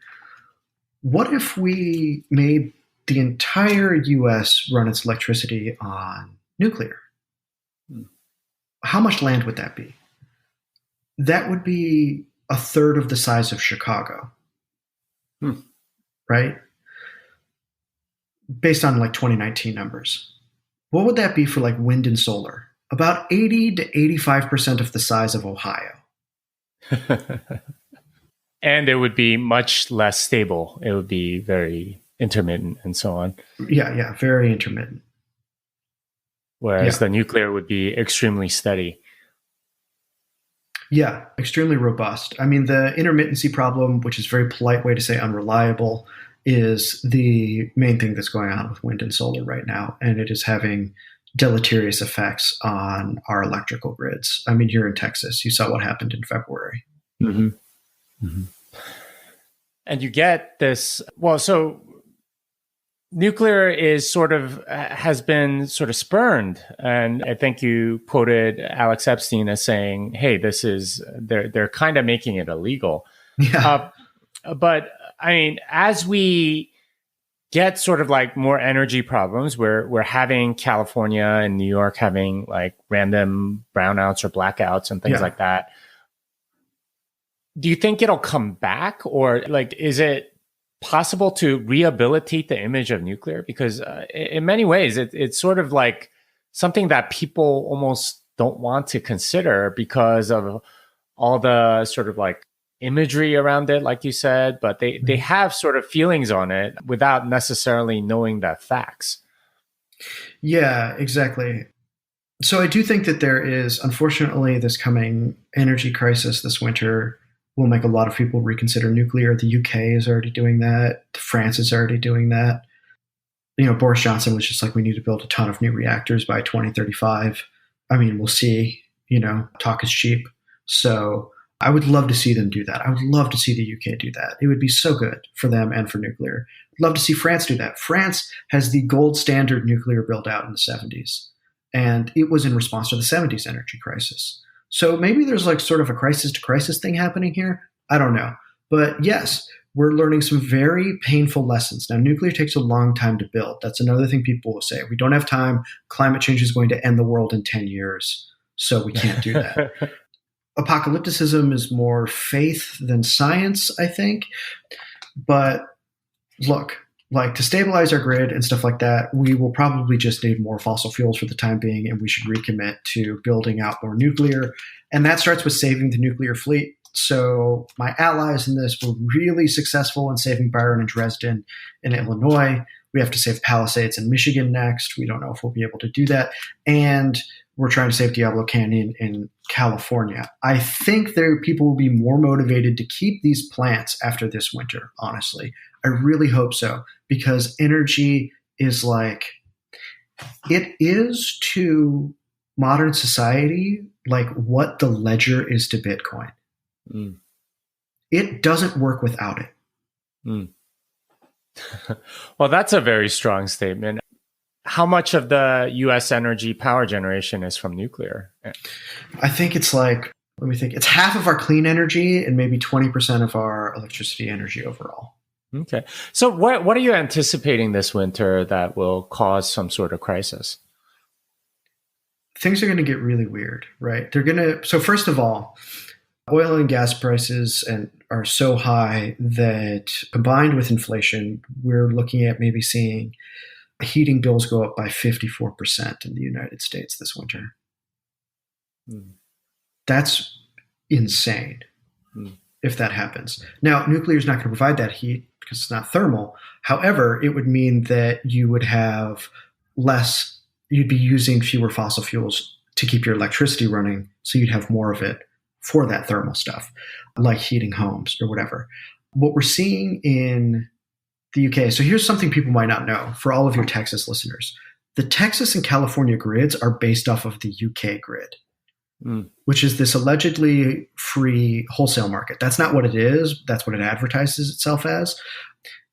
What if we made the entire US run its electricity on nuclear? How much land would that be? That would be a third of the size of Chicago, right? Based on like 2019 numbers. What would that be for like wind and solar? About 80 to 85% of the size of Ohio. And it would be much less stable. It would be very intermittent and so on. Yeah, very intermittent. Whereas the nuclear would be extremely steady. Yeah, extremely robust. I mean, the intermittency problem, which is a very polite way to say unreliable, is the main thing that's going on with wind and solar right now. And it is having deleterious effects on our electrical grids. I mean, here in Texas, you saw what happened in February. Mm-hmm. Mm-hmm. And you get this, well, so nuclear has been sort of spurned. And I think you quoted Alex Epstein as saying, hey, they're kind of making it illegal. Yeah. But I mean, as we get sort of like more energy problems, we're having California and New York having like random brownouts or blackouts and things like that. Do you think it'll come back, or like, is it possible to rehabilitate the image of nuclear? Because in many ways, it's sort of like something that people almost don't want to consider because of all the sort of like imagery around it, like you said, but they have sort of feelings on it without necessarily knowing the facts. Yeah, exactly. So I do think that there is, unfortunately, this coming energy crisis this winter will make a lot of people reconsider nuclear. The UK is already doing that. France is already doing that. Boris Johnson was just like, we need to build a ton of new reactors by 2035. I mean, we'll see. Talk is cheap. So I would love to see them do that. I would love to see the UK do that. It would be so good for them and for nuclear. I'd love to see France do that. France has the gold standard nuclear build out in the 70s. And it was in response to the 70s energy crisis. So maybe there's like sort of a crisis to crisis thing happening here. I don't know. But yes, we're learning some very painful lessons. Now, nuclear takes a long time to build. That's another thing people will say. We don't have time. Climate change is going to end the world in 10 years. So we can't do that. Apocalypticism is more faith than science, I think. But look, like to stabilize our grid and stuff like that, we will probably just need more fossil fuels for the time being, and we should recommit to building out more nuclear. And that starts with saving the nuclear fleet. So my allies in this were really successful in saving Byron and Dresden in Illinois. We have to save Palisades in Michigan next. We don't know if we'll be able to do that. And we're trying to save Diablo Canyon in California. I think people will be more motivated to keep these plants after this winter, honestly. I really hope so, because energy is it is to modern society like what the ledger is to Bitcoin. Mm. It doesn't work without it. Mm. Well, that's a very strong statement. How much of the U.S. energy power generation is from nuclear? I think it's it's half of our clean energy and maybe 20% of our electricity energy overall. Okay. So what are you anticipating this winter that will cause some sort of crisis? Things are going to get really weird, right? So first of all, oil and gas prices are so high that combined with inflation, we're looking at maybe seeing heating bills go up by 54% in the United States this winter. Mm. That's insane if that happens. Now, nuclear is not going to provide that heat because it's not thermal. However, it would mean that you would have you'd be using fewer fossil fuels to keep your electricity running, so you'd have more of it for that thermal stuff, like heating homes or whatever. What we're seeing in the UK, so here's something people might not know for all of your Texas listeners. The Texas and California grids are based off of the UK grid, which is this allegedly free wholesale market. That's not what it is. That's what it advertises itself as.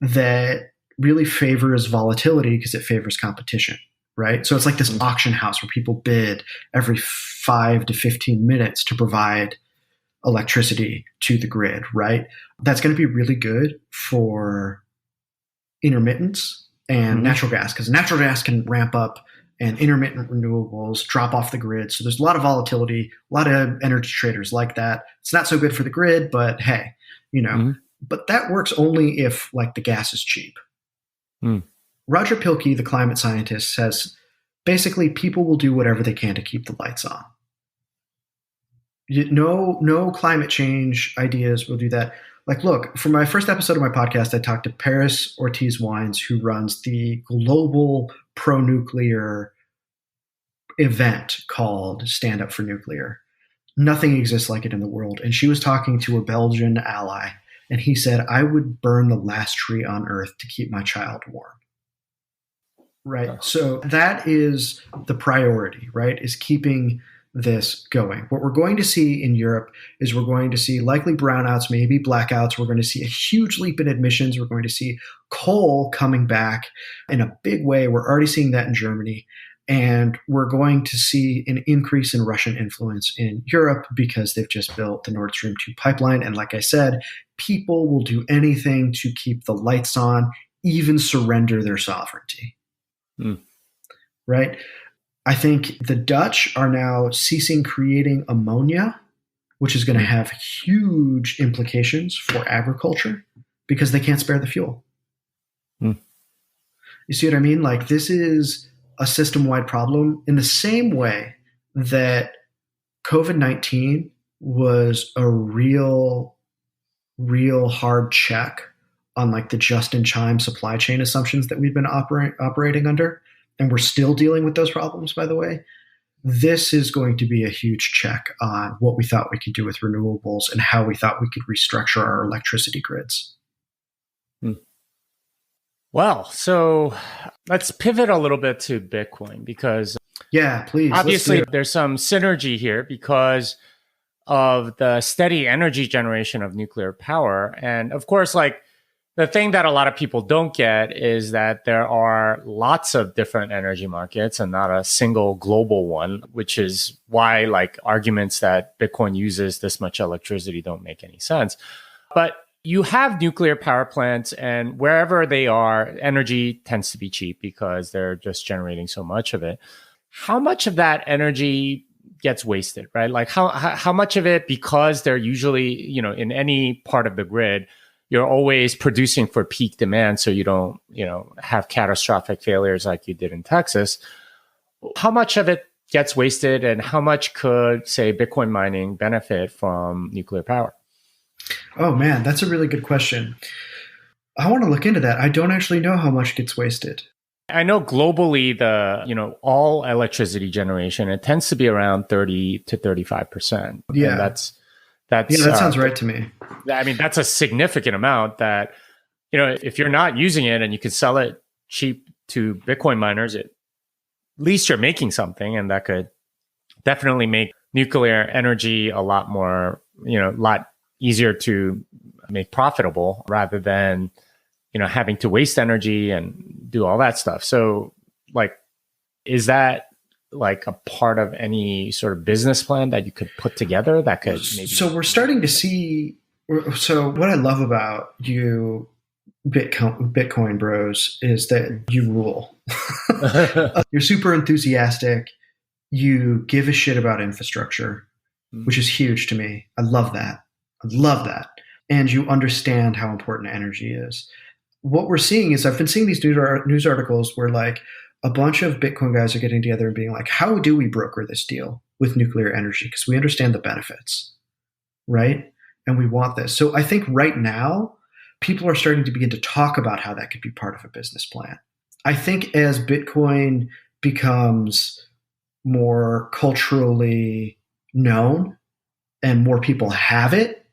That really favors volatility because it favors competition, right? So it's like this auction house where people bid every 5 to 15 minutes to provide electricity to the grid, right? That's going to be really good for intermittence and natural gas, because natural gas can ramp up and intermittent renewables drop off the grid. So there's a lot of volatility, a lot of energy traders like that. It's not so good for the grid, but hey, but that works only if the gas is cheap. Roger Pilkey, the climate scientist, says basically people will do whatever they can to keep the lights on. No climate change ideas will do that. Look, for my first episode of my podcast, I talked to Paris Ortiz-Wines, who runs the global pro-nuclear event called Stand Up for Nuclear. Nothing exists like it in the world. And she was talking to a Belgian ally, and he said, I would burn the last tree on earth to keep my child warm. Right? Oh. So that is the priority, right? Is keeping this going. What we're going to see in Europe is we're going to see likely brownouts, maybe blackouts. We're going to see a huge leap in emissions. We're going to see coal coming back in a big way. We're already seeing that in Germany. And we're going to see an increase in Russian influence in Europe because they've just built the Nord Stream 2 pipeline. And like I said, people will do anything to keep the lights on, even surrender their sovereignty. Right? I think the Dutch are now ceasing creating ammonia, which is going to have huge implications for agriculture because they can't spare the fuel. You see what I mean? This is a system-wide problem in the same way that COVID-19 was a real hard check on the just-in-time supply chain assumptions that we've been operating under. And we're still dealing with those problems, by the way. This is going to be a huge check on what we thought we could do with renewables and how we thought we could restructure our electricity grids. Well, so let's pivot a little bit to Bitcoin because yeah, please. Obviously, there's some synergy here because of the steady energy generation of nuclear power. And of course, like the thing that a lot of people don't get is that there are lots of different energy markets and not a single global one, which is why like arguments that Bitcoin uses this much electricity don't make any sense. But you have nuclear power plants, and wherever they are, energy tends to be cheap because they're just generating so much of it. How much of that energy gets wasted, right? Like how much of it, because they're usually, in any part of the grid, you're always producing for peak demand, so you don't, have catastrophic failures like you did in Texas. How much of it gets wasted, and how much could, say, Bitcoin mining benefit from nuclear power? Oh man, that's a really good question. I want to look into that. I don't actually know how much gets wasted. I know globally, all electricity generation, it tends to be around 30 to 35%. Yeah. And that's that sounds right to me. I mean, that's a significant amount that, if you're not using it and you can sell it cheap to Bitcoin miners, at least you're making something, and that could definitely make nuclear energy a lot more, lot easier to make profitable rather than, having to waste energy and do all that stuff. So like, is that like a part of any sort of business plan that you could put together that could maybe... So we're starting to see, so what I love about you Bitcoin bros is that you rule. You're super enthusiastic. You give a shit about infrastructure, which is huge to me. I love that. And you understand how important energy is. What we're seeing is, I've been seeing these news articles where like a bunch of Bitcoin guys are getting together and being like, how do we broker this deal with nuclear energy? Because we understand the benefits, right? And we want this. So I think right now, people are starting to begin to talk about how that could be part of a business plan. I think as Bitcoin becomes more culturally known and more people have it,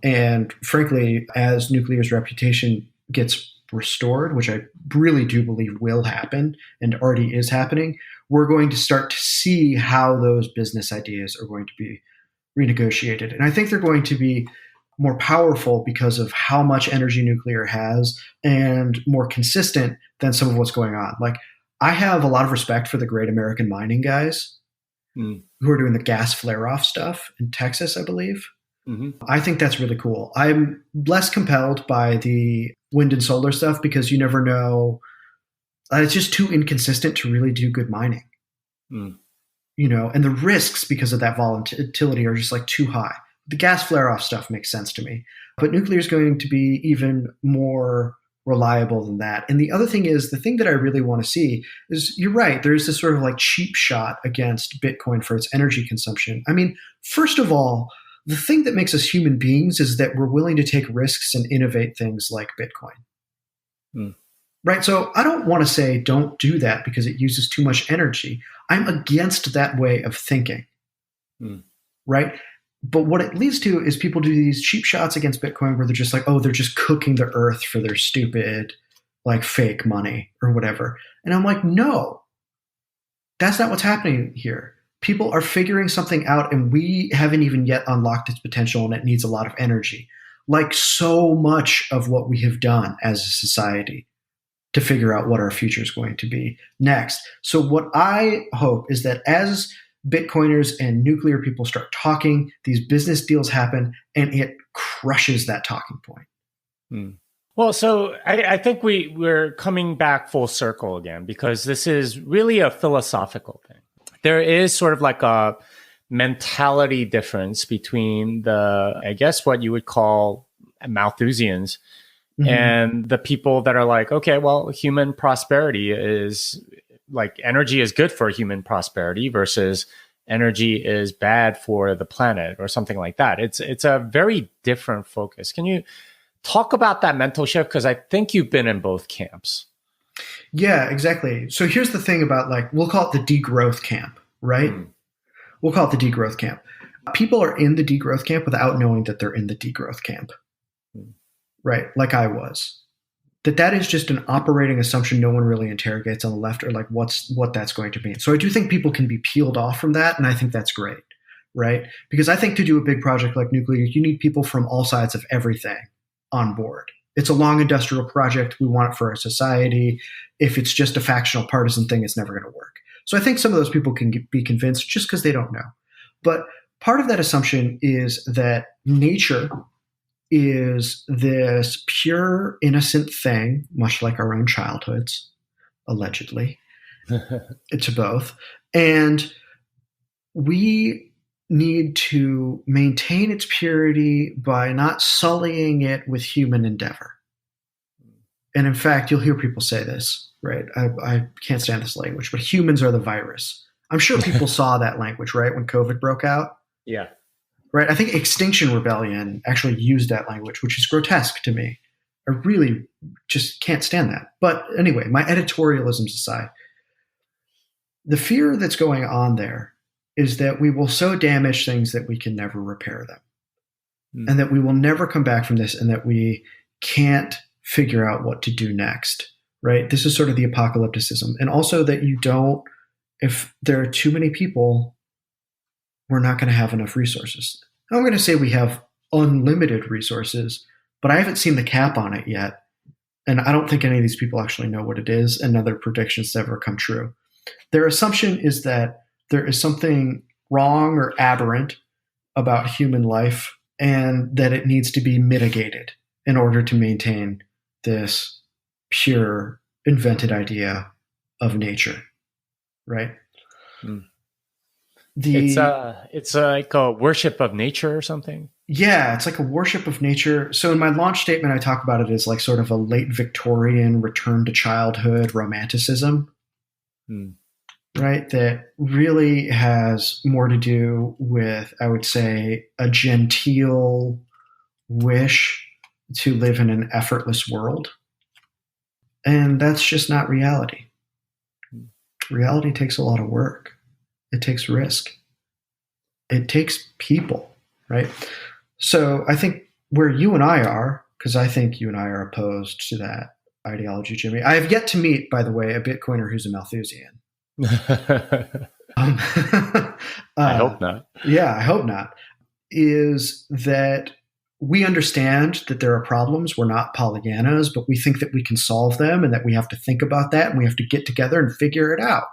and frankly, as nuclear's reputation gets restored, which I really do believe will happen and already is happening, we're going to start to see how those business ideas are going to be renegotiated. And I think they're going to be more powerful because of how much energy nuclear has, and more consistent than some of what's going on. Like, I have a lot of respect for the great American mining guys who are doing the gas flare-off stuff in Texas, I believe. Mm-hmm. I think that's really cool. I'm less compelled by the wind and solar stuff because you never know. It's just too inconsistent to really do good mining. And the risks because of that volatility are just like too high. The gas flare-off stuff makes sense to me, but nuclear is going to be even more reliable than that. And the other thing is, the thing that I really want to see is, you're right, there's this sort of like cheap shot against Bitcoin for its energy consumption. I mean, first of all, the thing that makes us human beings is that we're willing to take risks and innovate things like Bitcoin. Right? So I don't want to say don't do that because it uses too much energy. I'm against that way of thinking. Right? But what it leads to is people do these cheap shots against Bitcoin where they're just like, oh, they're just cooking the earth for their stupid, like, fake money or whatever. And I'm like, no, that's not what's happening here. People are figuring something out, and we haven't even yet unlocked its potential, and it needs a lot of energy. Like so much of what we have done as a society to figure out what our future is going to be next. So what I hope is that as Bitcoiners and nuclear people start talking, these business deals happen, and it crushes that talking point. Well, so I think we're coming back full circle again, because this is really a philosophical thing. There is sort of like a mentality difference between I guess what you would call Malthusians, and the people that are like, okay, well, human prosperity is like, energy is good for human prosperity versus energy is bad for the planet or something like that. It's a very different focus. Can you talk about that mental shift? Because I think you've been in both camps. Yeah, exactly. So here's the thing about, like, we'll call it the degrowth camp, right? We'll call it the degrowth camp. People are in the degrowth camp without knowing that they're in the degrowth camp, right? Like I was. That is just an operating assumption no one really interrogates on the left, or like what that's going to mean. So I do think people can be peeled off from that, and I think that's great, right? Because I think to do a big project like nuclear, you need people from all sides of everything on board. It's a long industrial project. We want it for our society. If it's just a factional partisan thing, it's never going to work. So I think some of those people can be convinced just because they don't know. But part of that assumption is that nature is this pure, innocent thing, much like our own childhoods, allegedly. It's both. And we need to maintain its purity by not sullying it with human endeavor. And in fact, you'll hear people say this, right? I can't stand this language, but humans are the virus. I'm sure people saw that language, right, when COVID broke out. Yeah. Right. I think Extinction Rebellion actually used that language, which is grotesque to me. I really just can't stand that. But anyway, my editorialisms aside, the fear that's going on there is that we will so damage things that we can never repair them. And that we will never come back from this, and that we can't figure out what to do next, right? This is sort of the apocalypticism. And also that if there are too many people, we're not going to have enough resources. I'm going to say we have unlimited resources, but I haven't seen the cap on it yet. And I don't think any of these people actually know what it is, and other predictions ever come true. Their assumption is that there is something wrong or aberrant about human life, and that it needs to be mitigated in order to maintain this pure, invented idea of nature, right? It's like a worship of nature or something. Yeah, it's like a worship of nature. So in my launch statement, I talk about it as like sort of a late Victorian return to childhood romanticism, right? That really has more to do with, I would say, a genteel wish to live in an effortless world. And that's just not reality. Reality takes a lot of work. It takes risk. It takes people, right? So I think where you and I are, because I think you and I are opposed to that ideology, Jimmy. I have yet to meet, by the way, a Bitcoiner who's a Malthusian. I hope not. Yeah, I hope not. Is that we understand that there are problems. We're not Pollyannas, but we think that we can solve them, and that we have to think about that, and we have to get together and figure it out.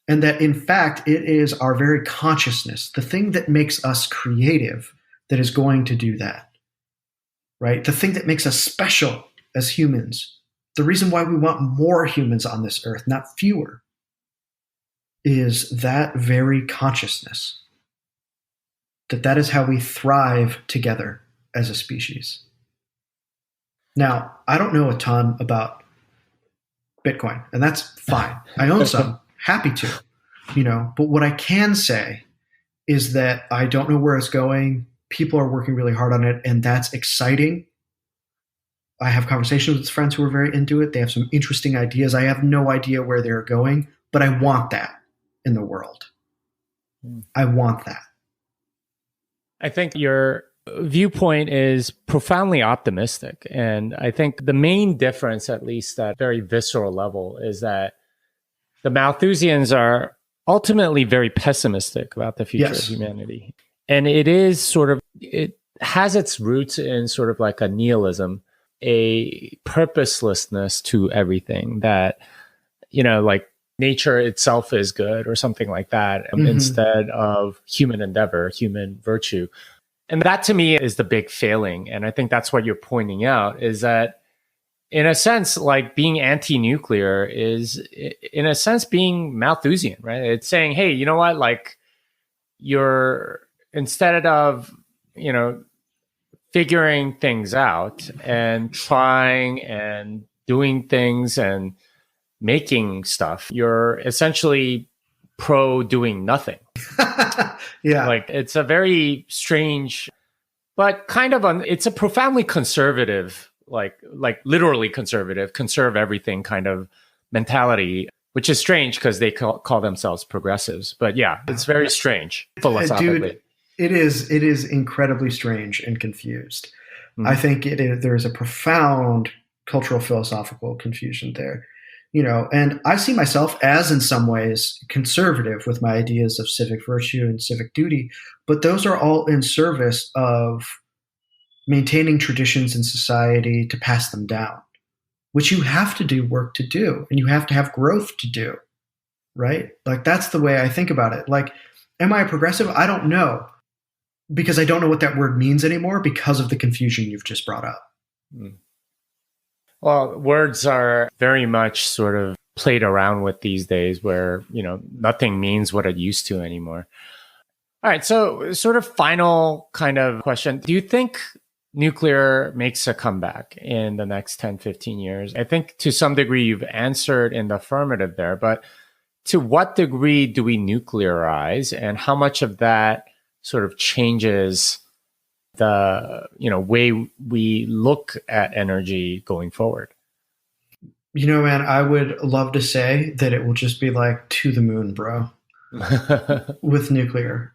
And that, in fact, it is our very consciousness, the thing that makes us creative, that is going to do that, right? The thing that makes us special as humans, the reason why we want more humans on this earth, not fewer, is that very consciousness. That is how we thrive together as a species. Now, I don't know a ton about Bitcoin, and that's fine. I own some, happy to, but what I can say is that I don't know where it's going. People are working really hard on it, and that's exciting. I have conversations with friends who are very into it. They have some interesting ideas. I have no idea where they're going, but I want that in the world. I want that. I think your viewpoint is profoundly optimistic. And I think the main difference, at least at very visceral level, is that the Malthusians are ultimately very pessimistic about the future of humanity. And it has its roots in sort of like a nihilism, a purposelessness to everything, that, like nature itself is good or something like that, instead of human endeavor, human virtue. And that to me is the big failing. And I think that's what you're pointing out, is that in a sense, like being anti-nuclear is in a sense being Malthusian, right? It's saying, hey, you know what? Like instead of, figuring things out and trying and doing things and making stuff, you're essentially pro doing nothing. Yeah. Like it's a very strange, but kind of it's a profoundly conservative, like literally conservative, conserve everything kind of mentality, which is strange because they call themselves progressives. But yeah, it's very strange philosophically. Dude, it is incredibly strange and confused. I think there is a profound cultural philosophical confusion there. And I see myself as in some ways conservative with my ideas of civic virtue and civic duty, but those are all in service of maintaining traditions in society to pass them down, which you have to do work to do, and you have to have growth to do, right? Like, that's the way I think about it. Like, am I a progressive? I don't know, because I don't know what that word means anymore because of the confusion you've just brought up. Well, words are very much sort of played around with these days where, nothing means what it used to anymore. All right. So sort of final kind of question. Do you think nuclear makes a comeback in the next 10, 15 years? I think to some degree you've answered in the affirmative there, but to what degree do we nuclearize, and how much of that sort of changes the way we look at energy going forward? Man, I would love to say that it will just be like to the moon, bro, with nuclear.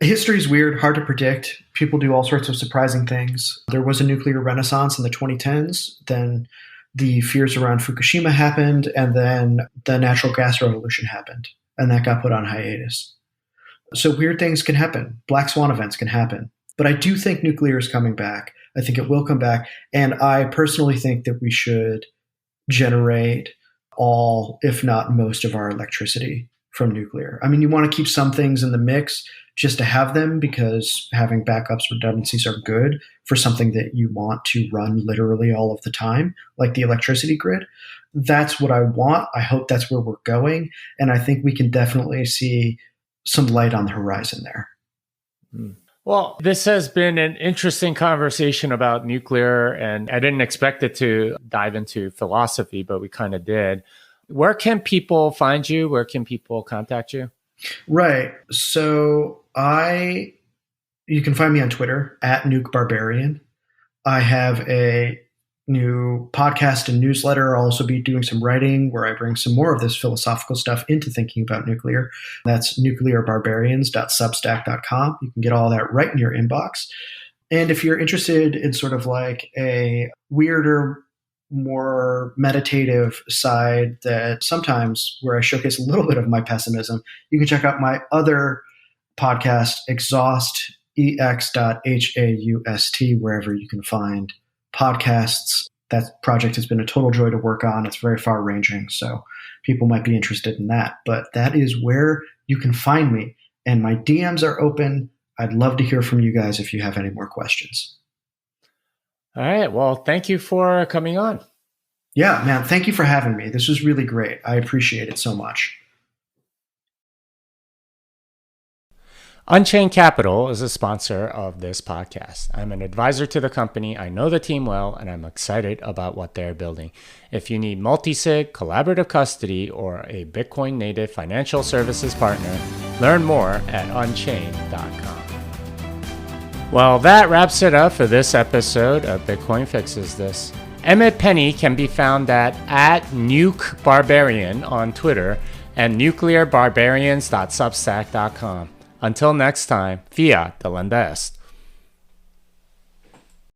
History is weird, hard to predict. People do all sorts of surprising things. There was a nuclear renaissance in the 2010s. Then the fears around Fukushima happened, and then the natural gas revolution happened, and that got put on hiatus. So weird things can happen. Black swan events can happen. But I do think nuclear is coming back. I think it will come back. And I personally think that we should generate all, if not most, of our electricity from nuclear. I mean, you want to keep some things in the mix just to have them, because having backups, redundancies are good for something that you want to run literally all of the time, like the electricity grid. That's what I want. I hope that's where we're going. And I think we can definitely see some light on the horizon there. Well, this has been an interesting conversation about nuclear, and I didn't expect it to dive into philosophy, but we kind of did. Where can people find you? Where can people contact you? Right. So you can find me on Twitter at NukeBarbarian. I have a new podcast and newsletter. I'll also be doing some writing where I bring some more of this philosophical stuff into thinking about nuclear. That's nuclearbarbarians.substack.com. You can get all that right in your inbox. And if you're interested in sort of like a weirder, more meditative side that sometimes where I showcase a little bit of my pessimism, you can check out my other podcast, Exhaust, EX.HAUST, wherever you can find podcasts. That project has been a total joy to work on. It's very far ranging, so people might be interested in that. But that is where you can find me. And my DMs are open. I'd love to hear from you guys if you have any more questions. All right. Well, thank you for coming on. Yeah, man. Thank you for having me. This was really great. I appreciate it so much. Unchained Capital is a sponsor of this podcast. I'm an advisor to the company. I know the team well, and I'm excited about what they're building. If you need multi-sig, collaborative custody, or a Bitcoin native financial services partner, learn more at unchained.com. Well, that wraps it up for this episode of Bitcoin Fixes This. Emmet Penney can be found at NukeBarbarian on Twitter and nuclearbarbarians.substack.com. Until next time, fiat delenda est.